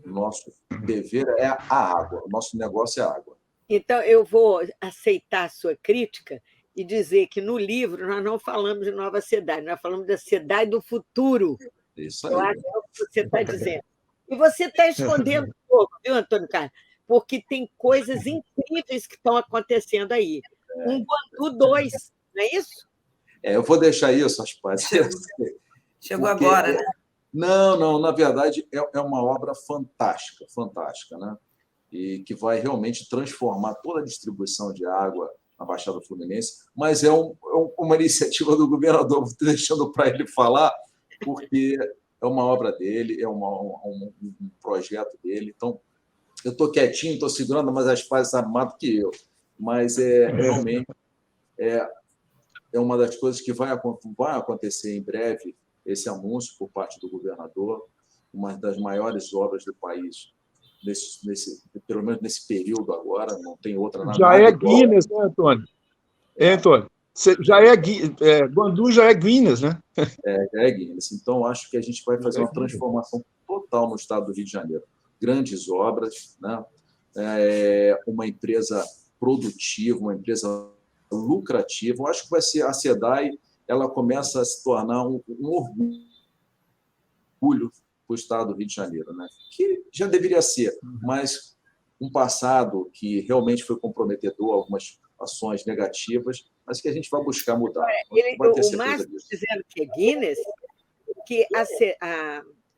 Nosso dever é a água, o nosso negócio é a água. Então, eu vou aceitar a sua crítica e dizer que no livro nós não falamos de nova SEDAI, nós falamos da SEDAI do futuro. Isso aí. Eu acho que é o que você está dizendo. E você está escondendo um pouco, viu, Antônio Carlos? Porque tem coisas incríveis que estão acontecendo aí. Um Guandu 2, não é isso? Eu vou deixar isso, Aspasa. Chegou agora, né? Não, na verdade, é uma obra fantástica, né? E que vai realmente transformar toda a distribuição de água na Baixada Fluminense, mas é uma iniciativa do governador, estou deixando para ele falar, porque é uma obra dele, é um projeto dele. Então, eu estou quietinho, estou segurando, mas as Aspasa sabe mais do que eu. Mas realmente é uma das coisas que vai acontecer em breve, esse anúncio por parte do governador, uma das maiores obras do país, pelo menos nesse período agora, não tem outra nada. Já é Guinness, né, Antônio? Antônio, Guandu já é Guinness, né? Já é Guinness. Então, acho que a gente vai fazer uma transformação total no estado do Rio de Janeiro. Grandes obras, né? Uma empresa produtiva, uma empresa lucrativa. Eu acho que vai ser a SEDAI, ela começa a se tornar um orgulho para o estado do Rio de Janeiro, né? Que já deveria ser, mas um passado que realmente foi comprometedor, algumas ações negativas, mas que a gente vai buscar mudar. O Márcio dizendo que é Guinness, que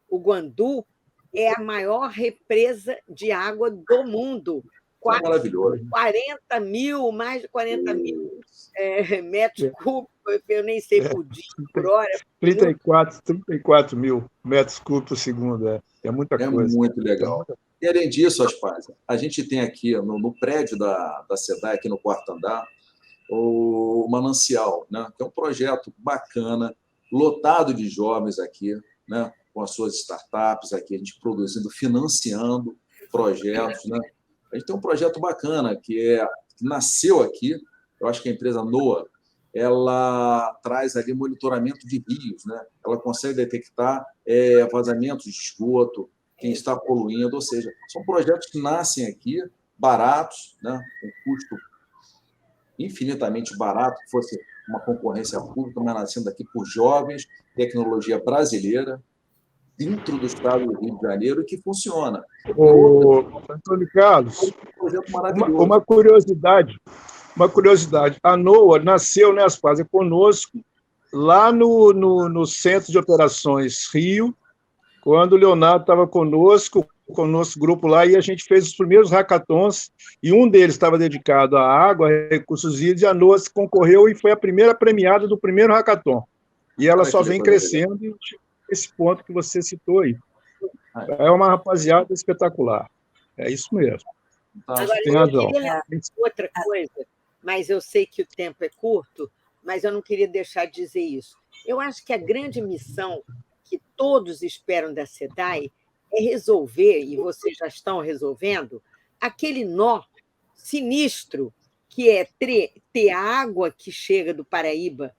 o Guandu é a maior represa de água do mundo. Maravilhoso. 40 mil, mais de 40 mil metros cúbicos, eu nem sei por dia, por hora. 34 mil metros cúbicos por segundo. É muita coisa. É muito legal. E, além disso, Aspasa, a gente tem aqui no prédio da SEDAI, aqui no quarto andar, o Manancial, né? Que é um projeto bacana, lotado de jovens aqui, né? Com as suas startups aqui, a gente produzindo, financiando projetos, né? A gente tem um projeto bacana que nasceu aqui, eu acho que a empresa NOAA, ela traz ali monitoramento de rios, né? Ela consegue detectar vazamentos de esgoto, quem está poluindo, ou seja, são projetos que nascem aqui, baratos, né? Com custo infinitamente barato, que fosse uma concorrência pública, mas nascendo aqui por jovens, tecnologia brasileira, dentro do estado do Rio de Janeiro, e que funciona. Antônio Carlos, um projeto maravilhoso. Uma curiosidade. A NOAA nasceu, né, Aspásia, conosco, lá no Centro de Operações Rio, quando o Leonardo estava conosco, com o nosso grupo lá, e a gente fez os primeiros hackathons, e um deles estava dedicado à água, a recursos hídricos, e a NOAA concorreu e foi a primeira premiada do primeiro hackathon. E ela só vem crescendo esse ponto que você citou aí. É uma rapaziada espetacular. É isso mesmo. Agora, tem razão. Outra coisa, mas eu sei que o tempo é curto, mas eu não queria deixar de dizer isso. Eu acho que a grande missão que todos esperam da SEDAI é resolver, e vocês já estão resolvendo, aquele nó sinistro que é ter a água que chega do Paraíba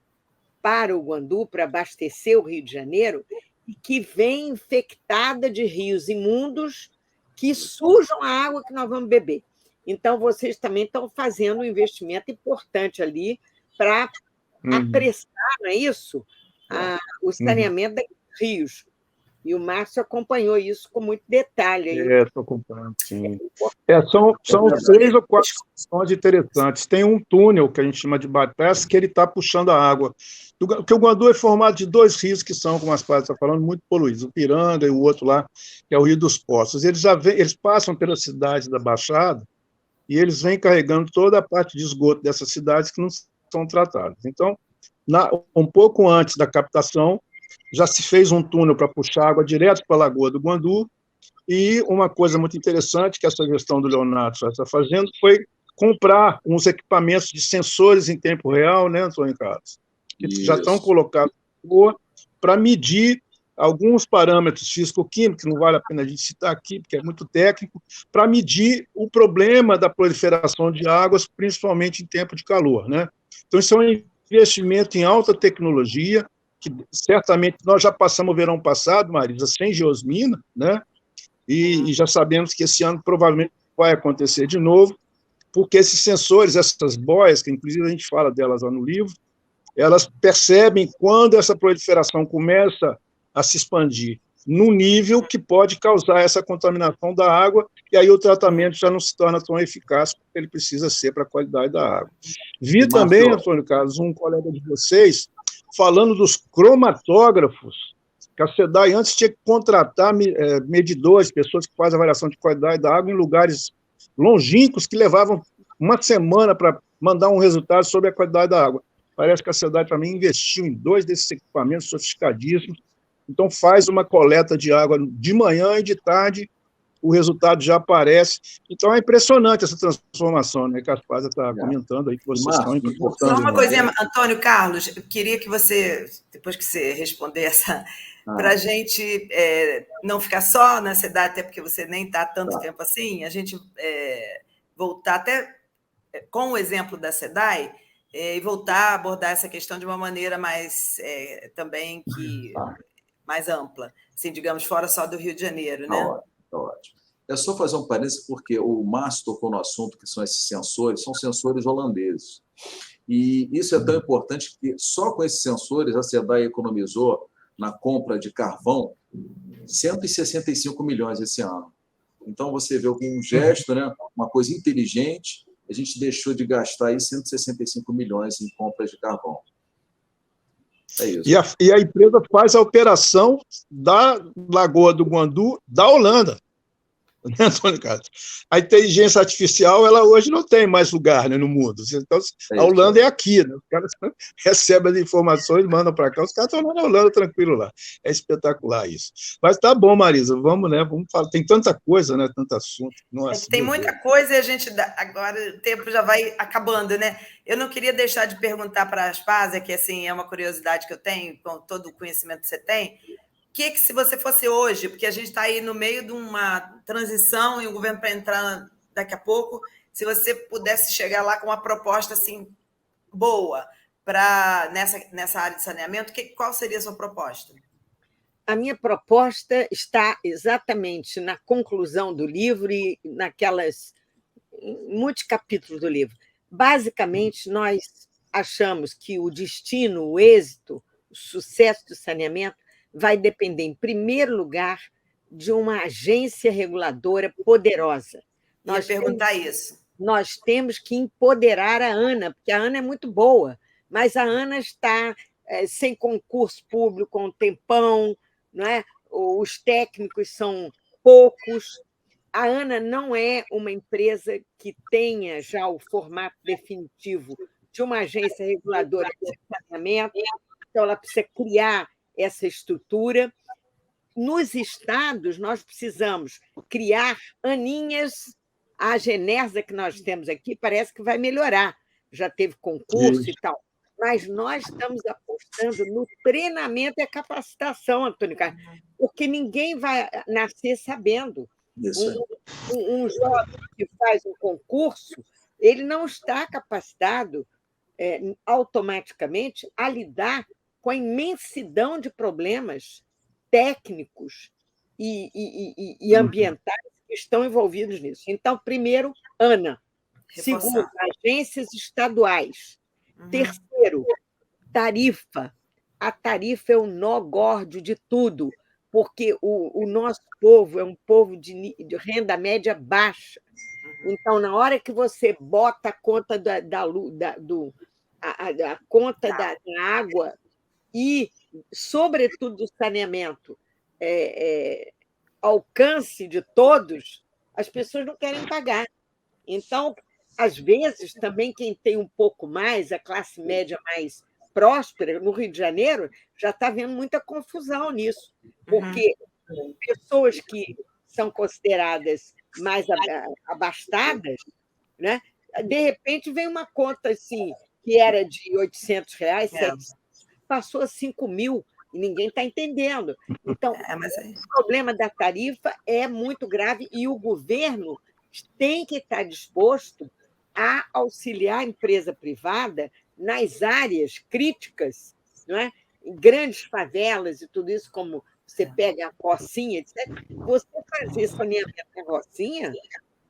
para o Guandu, para abastecer o Rio de Janeiro, e que vem infectada de rios imundos que sujam a água que nós vamos beber. Então, vocês também estão fazendo um investimento importante ali para apressar, não é isso? O saneamento dos rios. E o Márcio acompanhou isso com muito detalhe. Estou acompanhando, sim. São 3 ou 4 questões interessantes. Tem um túnel, que a gente chama de bypass, que ele está puxando a água. Porque o Guandu é formado de 2 rios que são, como as partes estão falando, muito poluídos. O Piranga e o outro lá, que é o Rio dos Poços. Eles passam pela cidade da Baixada e eles vêm carregando toda a parte de esgoto dessas cidades que não são tratadas. Então, um pouco antes da captação, já se fez um túnel para puxar água direto para a Lagoa do Guandu, e uma coisa muito interessante que essa gestão do Leonardo está fazendo foi comprar uns equipamentos de sensores em tempo real, né, Antônio Carlos? Que já estão colocados para medir alguns parâmetros físico-químicos, que não vale a pena a gente citar aqui, porque é muito técnico, para medir o problema da proliferação de águas, principalmente em tempo de calor, né? Então, isso é um investimento em alta tecnologia, que certamente nós já passamos o verão passado, Marisa, sem geosmina, né? E já sabemos que esse ano provavelmente vai acontecer de novo, porque esses sensores, essas boias, que inclusive a gente fala delas lá no livro, elas percebem quando essa proliferação começa a se expandir num nível que pode causar essa contaminação da água, e aí o tratamento já não se torna tão eficaz como ele precisa ser para a qualidade da água. Vi também, Antônio Carlos, um colega de vocês falando dos cromatógrafos, que a SEDAI antes tinha que contratar medidores, pessoas que fazem avaliação de qualidade da água em lugares longínquos que levavam uma semana para mandar um resultado sobre a qualidade da água. Parece que a SEDAI também investiu em 2 desses equipamentos sofisticadíssimos, então faz uma coleta de água de manhã e de tarde, o resultado já aparece. Então é impressionante essa transformação, né, que a Aspásia está comentando aí, que vocês estão importando. Só uma coisinha, Antônio Carlos, eu queria que você, depois que você responder essa, para a gente não ficar só na SEDAI, até porque você nem está há tanto tempo assim, a gente voltar até com o exemplo da SEDAI, e voltar a abordar essa questão de uma maneira mais também mais ampla, assim, digamos, fora só do Rio de Janeiro, né? Ótimo. É só fazer um parênteses, porque o Márcio tocou no assunto, que são esses sensores, são sensores holandeses. E isso é tão importante que só com esses sensores a SEDAI economizou na compra de carvão 165 milhões esse ano. Então, você vê com um gesto, né, uma coisa inteligente, a gente deixou de gastar aí 165 milhões em compras de carvão. É isso. E a empresa faz a operação da Lagoa do Guandu da Holanda. Antônio Carlos. A inteligência artificial, ela hoje não tem mais lugar, né, no mundo. Então, a Holanda é aqui, né? Os caras recebem as informações, mandam para cá, os caras estão lá na Holanda, tranquilo lá. É espetacular isso. Mas tá bom, Marisa, vamos, né? Vamos falar. Tem tanta coisa, né? Tanto assunto. Nossa, tem muita coisa e a gente agora o tempo já vai acabando, né? Eu não queria deixar de perguntar para a Aspásia, que assim é uma curiosidade que eu tenho, com todo o conhecimento que você tem. que se você fosse hoje, porque a gente está aí no meio de uma transição e o governo para entrar daqui a pouco, se você pudesse chegar lá com uma proposta assim boa para nessa área de saneamento, qual seria a sua proposta? A minha proposta está exatamente na conclusão do livro e em muitos capítulos do livro. Basicamente, nós achamos que o destino, o êxito, o sucesso do saneamento vai depender, em primeiro lugar, de uma agência reguladora poderosa. Nós perguntar isso. Nós temos que empoderar a ANA, porque a ANA é muito boa, mas a ANA está sem concurso público há um tempão, não é? Os técnicos são poucos. A ANA não é uma empresa que tenha já o formato definitivo de uma agência reguladora de saneamento, então ela precisa criar essa estrutura. Nos estados, nós precisamos criar aninhas. A Genersa que nós temos aqui parece que vai melhorar, já teve concurso e tal, mas nós estamos apostando no treinamento e a capacitação, Antônio Carlos, porque ninguém vai nascer sabendo. Um jovem que faz um concurso, ele não está capacitado automaticamente a lidar com a imensidão de problemas técnicos e ambientais que estão envolvidos nisso. Então, primeiro, ANA. Segundo, agências estaduais. Terceiro, tarifa. A tarifa é o nó górdio de tudo, porque o nosso povo é um povo de renda média baixa. Então, na hora que você bota a conta a conta da água e, sobretudo, do saneamento, alcance de todos, as pessoas não querem pagar. Então, às vezes, também quem tem um pouco mais, a classe média mais próspera, no Rio de Janeiro, já está vendo muita confusão nisso, porque pessoas que são consideradas mais abastadas, né? De repente vem uma conta assim, que era de R$800, 700, passou a 5.000, e ninguém está entendendo. Então, o problema da tarifa é muito grave e o governo tem que estar disposto a auxiliar a empresa privada nas áreas críticas, não é? Em grandes favelas e tudo isso, como você pega a Rocinha, etc. Você fazer saneamento na Rocinha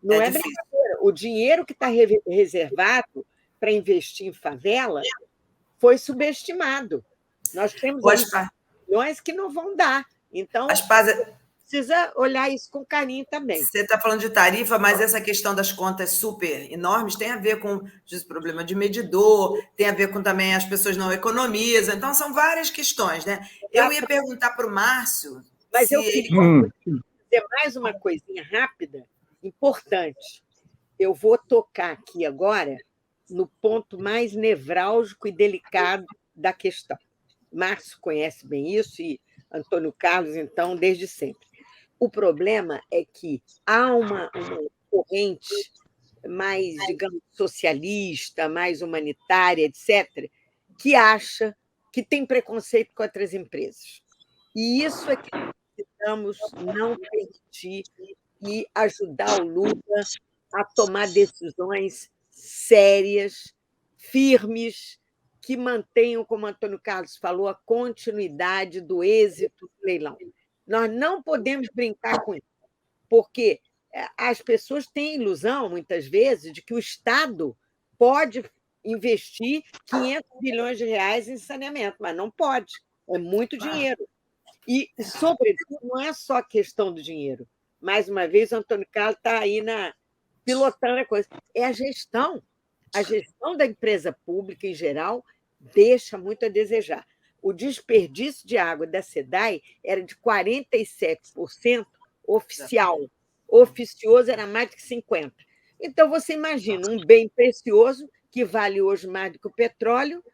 não é brincadeira. O dinheiro que está reservado para investir em favela foi subestimado. Nós temos milhões que não vão dar. Então, precisa olhar isso com carinho também. Você está falando de tarifa, mas essa questão das contas super enormes tem a ver com o problema de medidor, tem a ver com também as pessoas não economizam. Então, são várias questões, né? Eu ia perguntar para o Márcio... Mas eu queria dizer mais uma coisinha rápida, importante. Eu vou tocar aqui agora no ponto mais nevrálgico e delicado da questão. Márcio conhece bem isso e Antônio Carlos, então, desde sempre. O problema é que há uma corrente mais, digamos, socialista, mais humanitária, etc., que acha que tem preconceito com outras empresas. E isso é que nós precisamos não permitir e ajudar o Lula a tomar decisões sérias, firmes, que mantenham, como o Antônio Carlos falou, a continuidade do êxito do leilão. Nós não podemos brincar com isso, porque as pessoas têm a ilusão, muitas vezes, de que o Estado pode investir 500 bilhões de reais em saneamento, mas não pode, é muito dinheiro. E, sobretudo, não é só a questão do dinheiro. Mais uma vez, o Antônio Carlos está aí pilotando a coisa. É a gestão. A gestão da empresa pública, em geral, deixa muito a desejar. O desperdício de água da SEDAI era de 47% oficial. Oficioso era mais de 50%. Então, você imagina um bem precioso que vale hoje mais do que o petróleo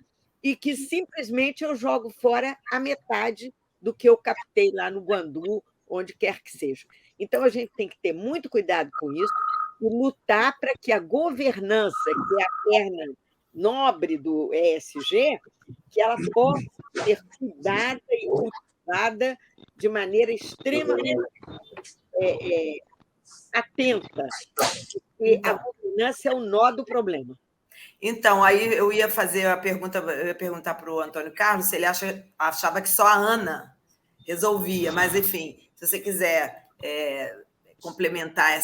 e que simplesmente eu jogo fora a metade do que eu captei lá no Guandu, onde quer que seja. Então, a gente tem que ter muito cuidado com isso e lutar para que a governança, que é a perna nobre do ESG, que ela possa ser cuidada e observada de maneira extremamente atenta, porque a governança é o nó do problema. Então, aí eu ia fazer a pergunta, eu ia perguntar para o Antônio Carlos se ele achava que só a Ana resolvia, mas, enfim, se você quiser complementar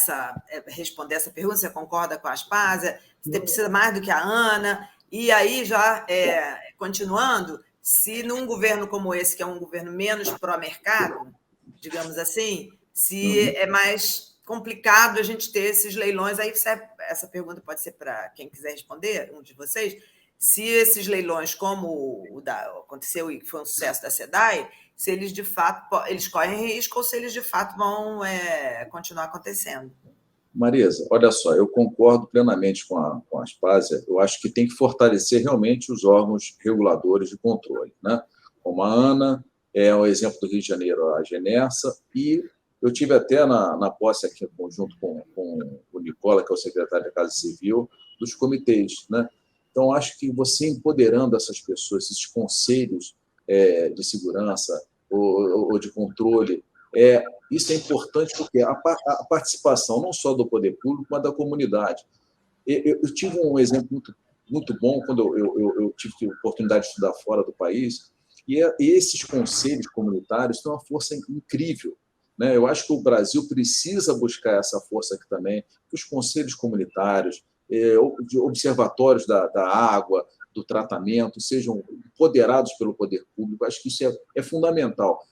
responder essa pergunta, você concorda com a Aspásia? Você precisa mais do que a Ana? E aí, já continuando, se num governo como esse, que é um governo menos pró-mercado, digamos assim, se é mais complicado a gente ter esses leilões, aí essa pergunta pode ser para quem quiser responder, um de vocês, se esses leilões, como aconteceu e foi um sucesso da SEDAI, se eles de fato eles correm risco ou se eles de fato vão continuar acontecendo. Marisa, olha só, eu concordo plenamente com a Aspásia. Eu acho que tem que fortalecer realmente os órgãos reguladores de controle, né? Como a ANA, o exemplo do Rio de Janeiro, a Genersa, e eu tive até na posse aqui, junto com o Nicola, que é o secretário da Casa Civil, dos comitês, né? Então, acho que você empoderando essas pessoas, esses conselhos de segurança ou de controle, isso é importante porque a participação não só do poder público, mas da comunidade. Eu tive um exemplo muito bom quando eu tive a oportunidade de estudar fora do país, e esses conselhos comunitários têm uma força incrível, né? Eu acho que o Brasil precisa buscar essa força aqui também, os conselhos comunitários, observatórios da água, do tratamento, sejam empoderados pelo poder público. Acho que isso é fundamental.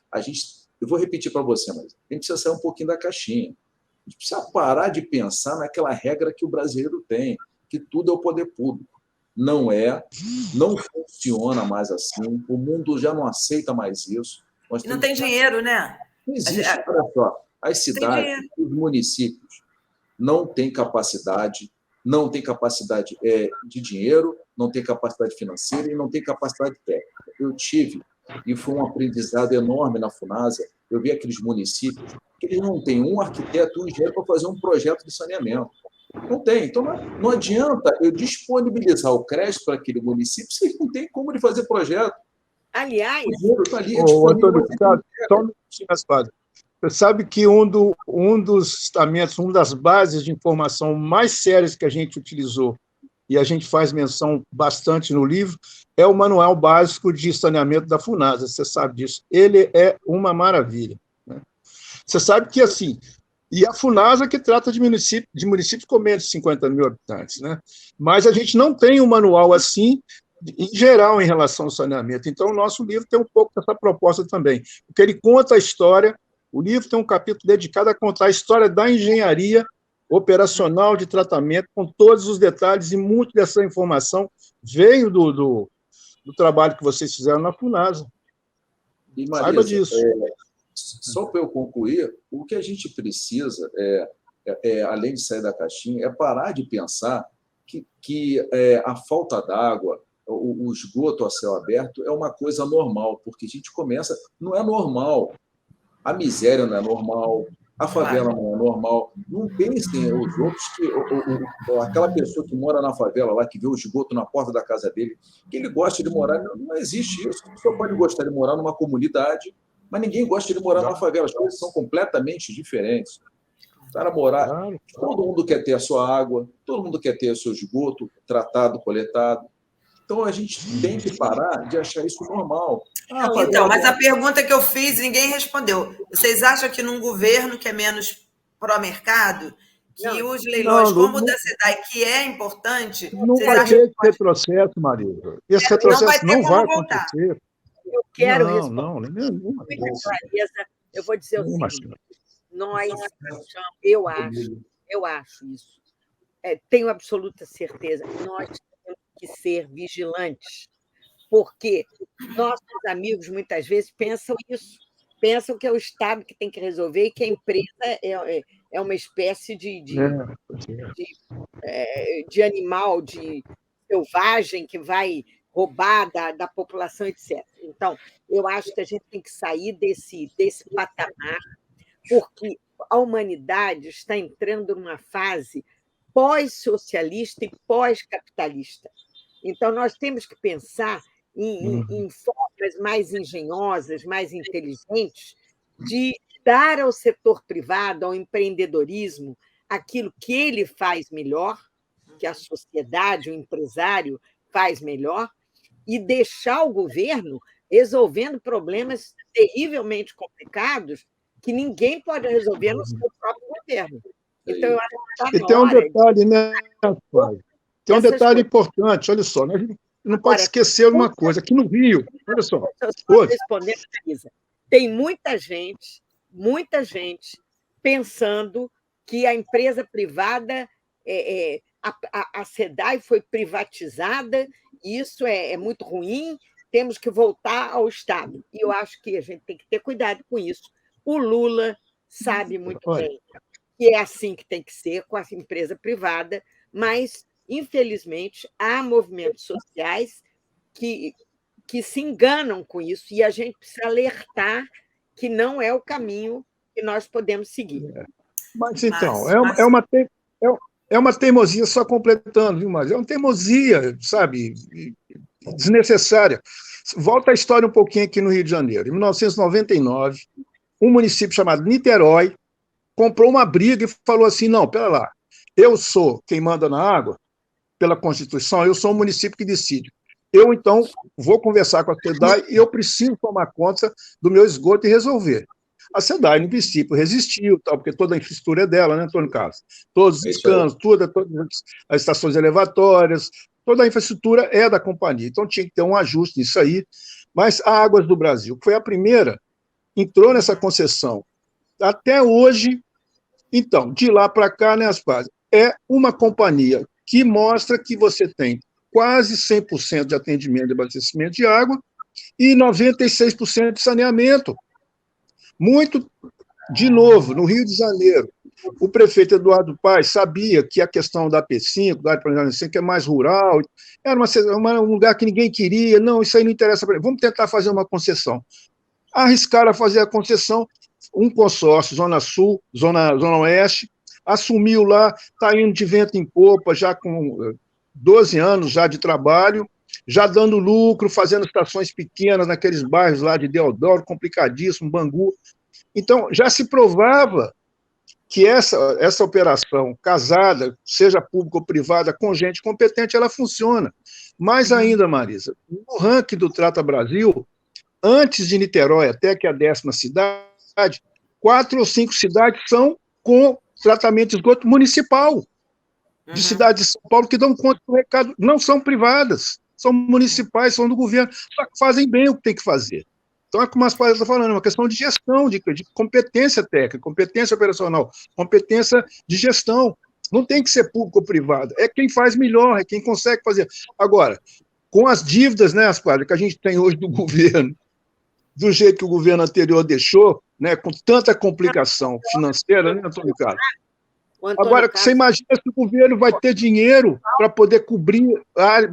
Eu vou repetir para você, mas a gente precisa sair um pouquinho da caixinha. A gente precisa parar de pensar naquela regra que o brasileiro tem, que tudo é o poder público. Não funciona mais assim, o mundo já não aceita mais isso. Não tem dinheiro, né? Não existe, olha só, as cidades, os municípios não têm capacidade de dinheiro, não têm capacidade financeira e não têm capacidade técnica. Eu tive, e foi um aprendizado enorme na FUNASA, eu vi aqueles municípios que eles não têm um arquiteto, um engenheiro para fazer um projeto de saneamento. Não tem. Então, não adianta eu disponibilizar o crédito para aquele município se ele não tem como ele fazer projeto. Aliás, o dinheiro está ali, Antônio, só um minutinho, você sabe que um dos estamentos, uma das bases de informação mais sérias que a gente utilizou, e a gente faz menção bastante no livro, é o Manual Básico de Saneamento da FUNASA, você sabe disso. Ele é uma maravilha, né? Você sabe que, assim, e a FUNASA que trata de municípios com menos de 50 mil habitantes, né? Mas a gente não tem um manual assim, em geral, em relação ao saneamento. Então, o nosso livro tem um pouco dessa proposta também, porque ele conta a história. O livro tem um capítulo dedicado a contar a história da engenharia operacional de tratamento, com todos os detalhes, e muito dessa informação veio do trabalho que vocês fizeram na FUNASA. E, Marisa, saiba disso. Só para eu concluir, o que a gente precisa, além de sair da caixinha, é parar de pensar que a falta d'água, o esgoto a céu aberto é uma coisa normal, porque a gente começa... Não é normal. A miséria não é normal, a favela não é normal. Não pensem os outros que aquela pessoa que mora na favela lá, que vê o esgoto na porta da casa dele, que ele gosta de morar, não existe isso. A pessoa pode gostar de morar numa comunidade, mas ninguém gosta de morar na favela. As coisas são completamente diferentes. Para morar, todo mundo quer ter a sua água, todo mundo quer ter o seu esgoto tratado, coletado. Então, a gente tem que parar de achar isso normal. Então, mas a pergunta que eu fiz, ninguém respondeu. Vocês acham que num governo que é menos pró-mercado, que os leilões, como o da SEDAI, que é importante... Não vai ter esse retrocesso, Marisa. Esse retrocesso não vai acontecer. Eu quero responder. Não, nenhuma. Eu vou dizer o seguinte. Eu acho isso. Tenho absoluta certeza. Nós temos que ser vigilantes, porque nossos amigos, muitas vezes, pensam isso. Pensam que é o Estado que tem que resolver e que a empresa é uma espécie de animal, de selvagem que vai roubar da população, etc. Então, eu acho que a gente tem que sair desse patamar, porque a humanidade está entrando numa fase pós-socialista e pós-capitalista. Então, nós temos que pensar em formas formas mais engenhosas, mais inteligentes de dar ao setor privado, ao empreendedorismo, aquilo que ele faz melhor, que a sociedade, o empresário faz melhor, e deixar o governo resolvendo problemas terrivelmente complicados que ninguém pode resolver no seu próprio governo. Então, eu acho que está E na tem um hora detalhe, né, Flávio? Tem um Essas detalhe coisas. importante, olha só, né? Não pode Agora, esquecer uma coisa, aqui no Rio, olha só, deixa eu só hoje, responder, Marisa. Tem muita gente pensando que a empresa privada, a SEDAI foi privatizada, e isso é muito ruim, temos que voltar ao Estado. E eu acho que a gente tem que ter cuidado com isso. O Lula sabe muito olha, bem que é assim que tem que ser com a empresa privada, mas, infelizmente, há movimentos sociais que se enganam com isso, e a gente precisa alertar que não é o caminho que nós podemos seguir. mas então, é uma teimosia, só completando, viu, mas é uma teimosia, sabe, desnecessária. Volta a história um pouquinho aqui no Rio de Janeiro. Em 1999, um município chamado Niterói comprou uma briga e falou assim, não, pera lá, eu sou quem manda na água, pela Constituição, eu sou o município que decide. Eu, então, vou conversar com a SEDAI e eu preciso tomar conta do meu esgoto e resolver. A SEDAI, no princípio, resistiu, tal, porque toda a infraestrutura é dela, né, Antônio Carlos? Todos os canos, todas as estações elevatórias, toda a infraestrutura é da companhia. Então, tinha que ter um ajuste nisso aí. Mas a Águas do Brasil, que foi a primeira, entrou nessa concessão. Até hoje, então, de lá para cá, né, Aspar, é uma companhia que mostra que você tem quase 100% de atendimento de abastecimento de água e 96% de saneamento. Muito, de novo, no Rio de Janeiro, o prefeito Eduardo Paes sabia que a questão da P5, da P5, que é mais rural, era um lugar que ninguém queria, não, isso aí não interessa para ele, vamos tentar fazer uma concessão. Arriscaram a fazer a concessão, um consórcio, Zona Sul, Zona Oeste, assumiu lá, está indo de vento em popa, já com 12 anos já de trabalho, já dando lucro, fazendo estações pequenas naqueles bairros lá de Deodoro, complicadíssimo, Bangu. Então, já se provava que essa operação casada, seja pública ou privada, com gente competente, ela funciona. Mais ainda, Marisa, no ranking do Trata Brasil, antes de Niterói, até que a 10ª cidade, 4 ou 5 cidades são com tratamento de esgoto municipal, de cidades de São Paulo, que dão conta do recado, não são privadas, são municipais, são do governo, só que fazem bem o que tem que fazer. Então, é como as palavras estão falando, é uma questão de gestão, de competência técnica, competência operacional, competência de gestão. Não tem que ser público ou privado, é quem faz melhor, é quem consegue fazer. Agora, com as dívidas, né, Aspar, que a gente tem hoje do governo, do jeito que o governo anterior deixou, né, com tanta complicação financeira, né, Antônio Carlos? Agora, você imagina se o governo vai ter dinheiro para poder cobrir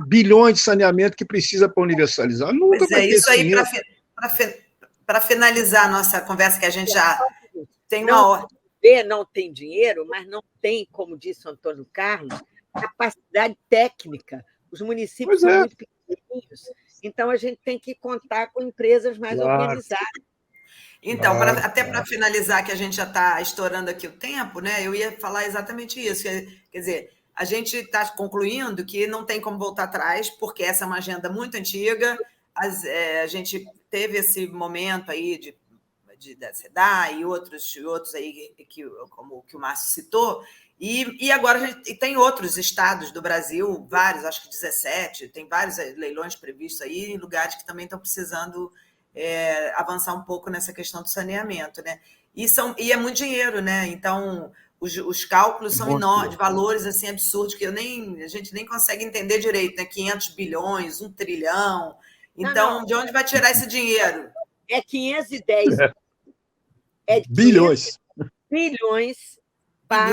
bilhões de saneamento que precisa para universalizar? Nunca vai ter isso aí, dinheiro. para finalizar a nossa conversa, que a gente já tem uma hora. Não tem dinheiro, mas não tem, como disse o Antônio Carlos, capacidade técnica. Os municípios são muito pequenininhos, então a gente tem que contar com empresas mais organizadas. Então, até para finalizar, que a gente já está estourando aqui o tempo, né? Eu ia falar exatamente isso. Quer dizer, a gente está concluindo que não tem como voltar atrás, porque essa é uma agenda muito antiga. A gente teve esse momento aí da SEDAI e outros aí, como o que o Márcio citou, e agora a gente tem outros estados do Brasil, vários, acho que 17, tem vários leilões previstos aí, em lugares que também estão precisando avançar um pouco nessa questão do saneamento, né? E é muito dinheiro, né? Então, os cálculos são enormes, de valores assim, absurdos, que a gente nem consegue entender direito, né? 500 bilhões, 1 trilhão. Então, de onde vai tirar esse dinheiro? É 510 bilhões para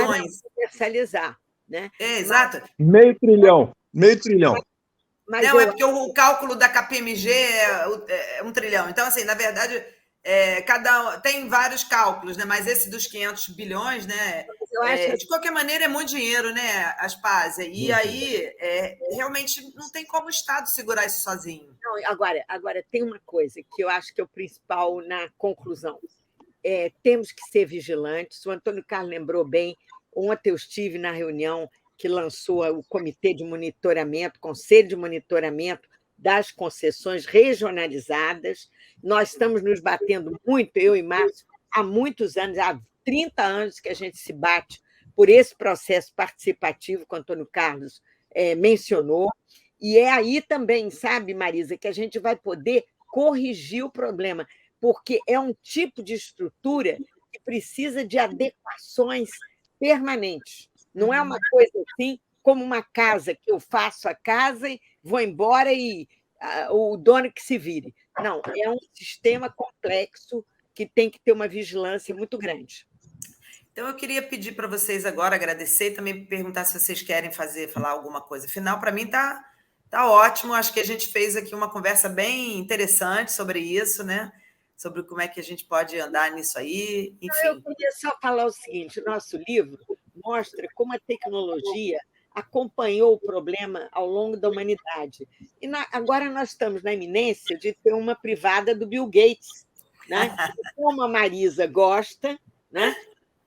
comercializar, né? Exato. Meio trilhão. Mas não, é porque o cálculo da KPMG é 1 trilhão. Então, assim, na verdade, tem vários cálculos, né? Mas esse dos 500 bilhões, né? Eu acho De qualquer maneira, é muito dinheiro, né, Aspásia? E aí, realmente, não tem como o Estado segurar isso sozinho. Não, agora, tem uma coisa que eu acho que é o principal na conclusão. Temos que ser vigilantes. O Antônio Carlos lembrou bem. Ontem eu estive na reunião que lançou o Comitê de Monitoramento, Conselho de Monitoramento das concessões regionalizadas. Nós estamos nos batendo muito, eu e Márcio, há muitos anos, há 30 anos que a gente se bate por esse processo participativo que o Antônio Carlos mencionou. E é aí também, sabe, Marisa, que a gente vai poder corrigir o problema, porque é um tipo de estrutura que precisa de adequações permanentes. Não é uma coisa assim como uma casa, que eu faço a casa e vou embora e o dono que se vire. Não, é um sistema complexo que tem que ter uma vigilância muito grande. Então, eu queria pedir para vocês agora, agradecer e também perguntar se vocês querem falar alguma coisa final. Para mim, tá ótimo. Acho que a gente fez aqui uma conversa bem interessante sobre isso, né? Sobre como é que a gente pode andar nisso aí, enfim. Eu queria só falar o seguinte: o nosso livro mostra como a tecnologia acompanhou o problema ao longo da humanidade. E agora nós estamos na iminência de ter uma privada do Bill Gates, né? Como a Marisa gosta, né?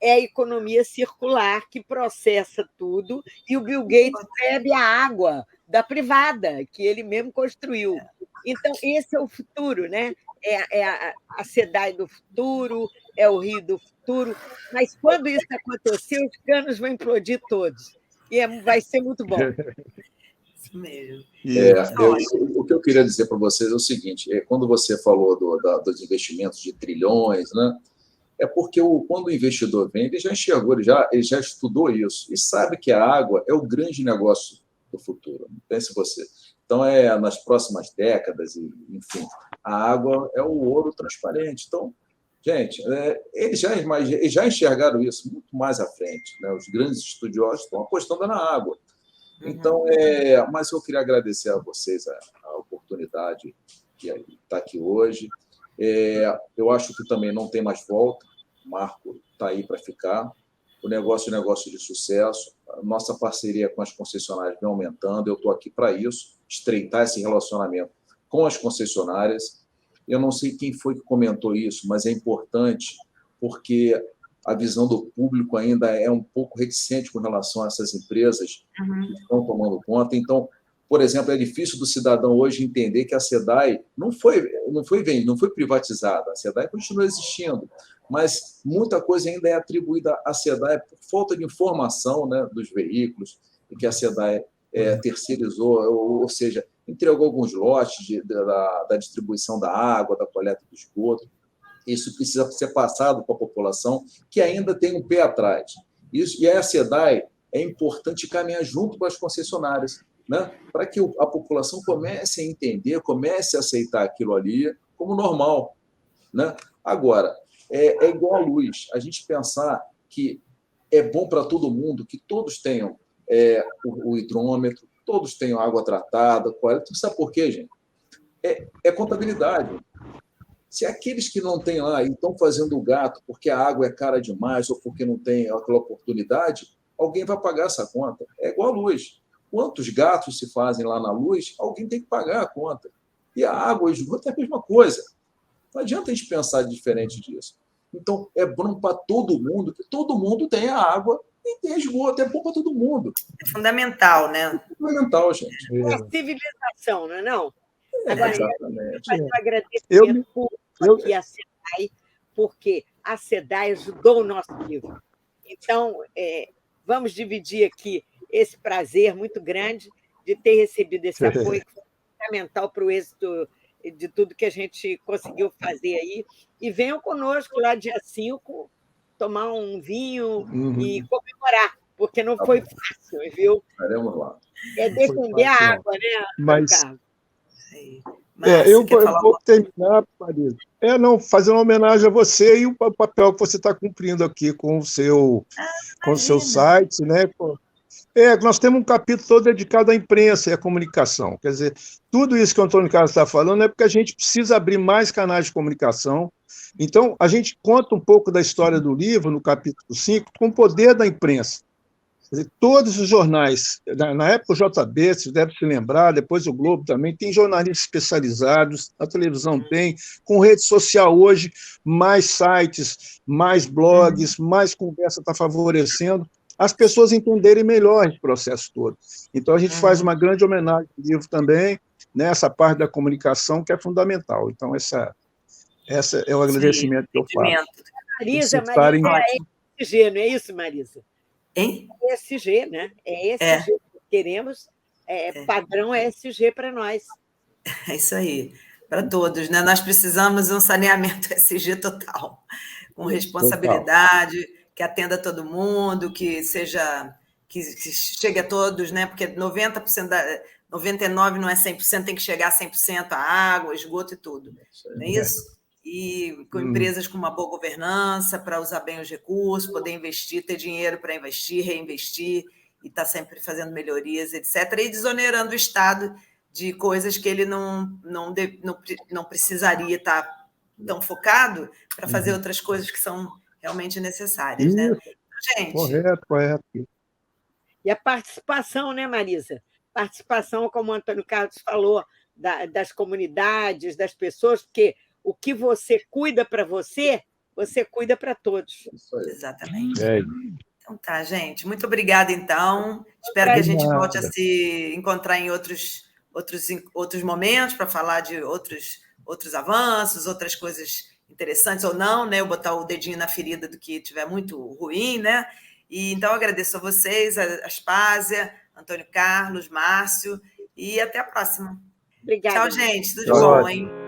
É a economia circular que processa tudo, e o Bill Gates bebe a água da privada, que ele mesmo construiu. Então, esse é o futuro, né? É a SEDAI do futuro, é o Rio do futuro. Mas, quando isso acontecer, os canos vão implodir todos. E vai ser muito bom. Isso mesmo. O que eu queria dizer para vocês é o seguinte: quando você falou dos investimentos de trilhões, né? É porque quando o investidor vem, ele já enxergou, ele já estudou isso e sabe que a água é o grande negócio do futuro. Pense você. Então, nas próximas décadas, enfim, a água é o ouro transparente. Então, gente, eles já enxergaram isso muito mais à frente, né? Os grandes estudiosos estão apostando na água. Então, mas eu queria agradecer a vocês a oportunidade de estar aqui hoje. Eu acho que também não tem mais volta. O Marco está aí para ficar. O negócio é um negócio de sucesso. A nossa parceria com as concessionárias vem aumentando. Eu estou aqui para isso, estreitar esse relacionamento com as concessionárias. Eu não sei quem foi que comentou isso, mas é importante porque a visão do público ainda é um pouco reticente com relação a essas empresas que estão tomando conta. Então, por exemplo, é difícil do cidadão hoje entender que a SEDAI não foi privatizada. A SEDAI continua existindo, mas muita coisa ainda é atribuída à SEDAI por falta de informação, né, dos veículos, e que a SEDAI terceirizou, ou seja, entregou alguns lotes da distribuição da água, da coleta do esgoto. Isso precisa ser passado para a população, que ainda tem um pé atrás. E a SEDAI é importante caminhar junto com as concessionárias, né, para que a população comece a entender, comece a aceitar aquilo ali como normal, né? Agora, é igual a luz. A gente pensar que é bom para todo mundo, que todos tenham o hidrômetro, todos tenham água tratada. Sabe por quê, gente? É contabilidade. Se aqueles que não têm lá e estão fazendo o gato porque a água é cara demais ou porque não tem aquela oportunidade, alguém vai pagar essa conta. É igual a luz. Quantos gatos se fazem lá na luz, alguém tem que pagar a conta. E a água, o esgoto é a mesma coisa. Não adianta a gente pensar diferente disso. Então, é bom para todo mundo, que todo mundo tenha água e tenha esgoto. É bom para todo mundo. É fundamental, né? É fundamental, gente. É a civilização, não é não? Exatamente. Mas um agradecimento público aqui à SEDAI, porque a SEDAI ajudou o nosso livro. Então, vamos dividir aqui esse prazer muito grande de ter recebido esse apoio, que foi fundamental para o êxito de tudo que a gente conseguiu fazer aí. E venham conosco lá dia 5, tomar um vinho e comemorar, porque não foi fácil, viu? Estaremos lá. É defender a água, né, Carlos? Eu vou terminar, Marisa. Não, fazer uma homenagem a você e o papel que você está cumprindo aqui com o seu site, né? Nós temos um capítulo todo dedicado à imprensa e à comunicação. Quer dizer, tudo isso que o Antônio Carlos está falando é porque a gente precisa abrir mais canais de comunicação, Então, a gente conta um pouco da história do livro, no capítulo 5, com o poder da imprensa. Quer dizer, todos os jornais, na época o JB, você deve se lembrar, depois o Globo também, tem jornalistas especializados, a televisão tem, com rede social hoje, mais sites, mais blogs, mais conversa está favorecendo as pessoas entenderem melhor esse processo todo. Então, a gente faz uma grande homenagem ao livro também, nessa parte da comunicação que é fundamental. Então, essa é o agradecimento que eu faço. Marisa é ESG, não é isso, Marisa? Hein? É ESG, né? É ESG que queremos, padrão ESG para nós. É isso aí, para todos, né? Nós precisamos de um saneamento ESG total, com responsabilidade, que atenda todo mundo, que seja, que chegue a todos, né? Porque 90% 99% não é 100%, tem que chegar a 100% a água, esgoto e tudo. Não é isso? E com empresas com uma boa governança, para usar bem os recursos, poder investir, ter dinheiro para investir, reinvestir, e estar sempre fazendo melhorias, etc. E desonerando o Estado de coisas que ele não precisaria estar tão focado para fazer outras coisas que são realmente necessárias. Né? Gente. Correto. E a participação, né, Marisa? Participação, como o Antônio Carlos falou, das comunidades, das pessoas, porque o que você cuida para você cuida para todos. Exatamente. Então tá, gente. Muito obrigada, então. Espero que a gente volte a se encontrar em outros momentos para falar de outros avanços, outras coisas interessantes ou não, né? Eu botar o dedinho na ferida do que tiver muito ruim, né? E então agradeço a vocês, a Aspásia, Antônio Carlos, Márcio, e até a próxima. Obrigada. Tchau, gente. Tudo de bom, hein?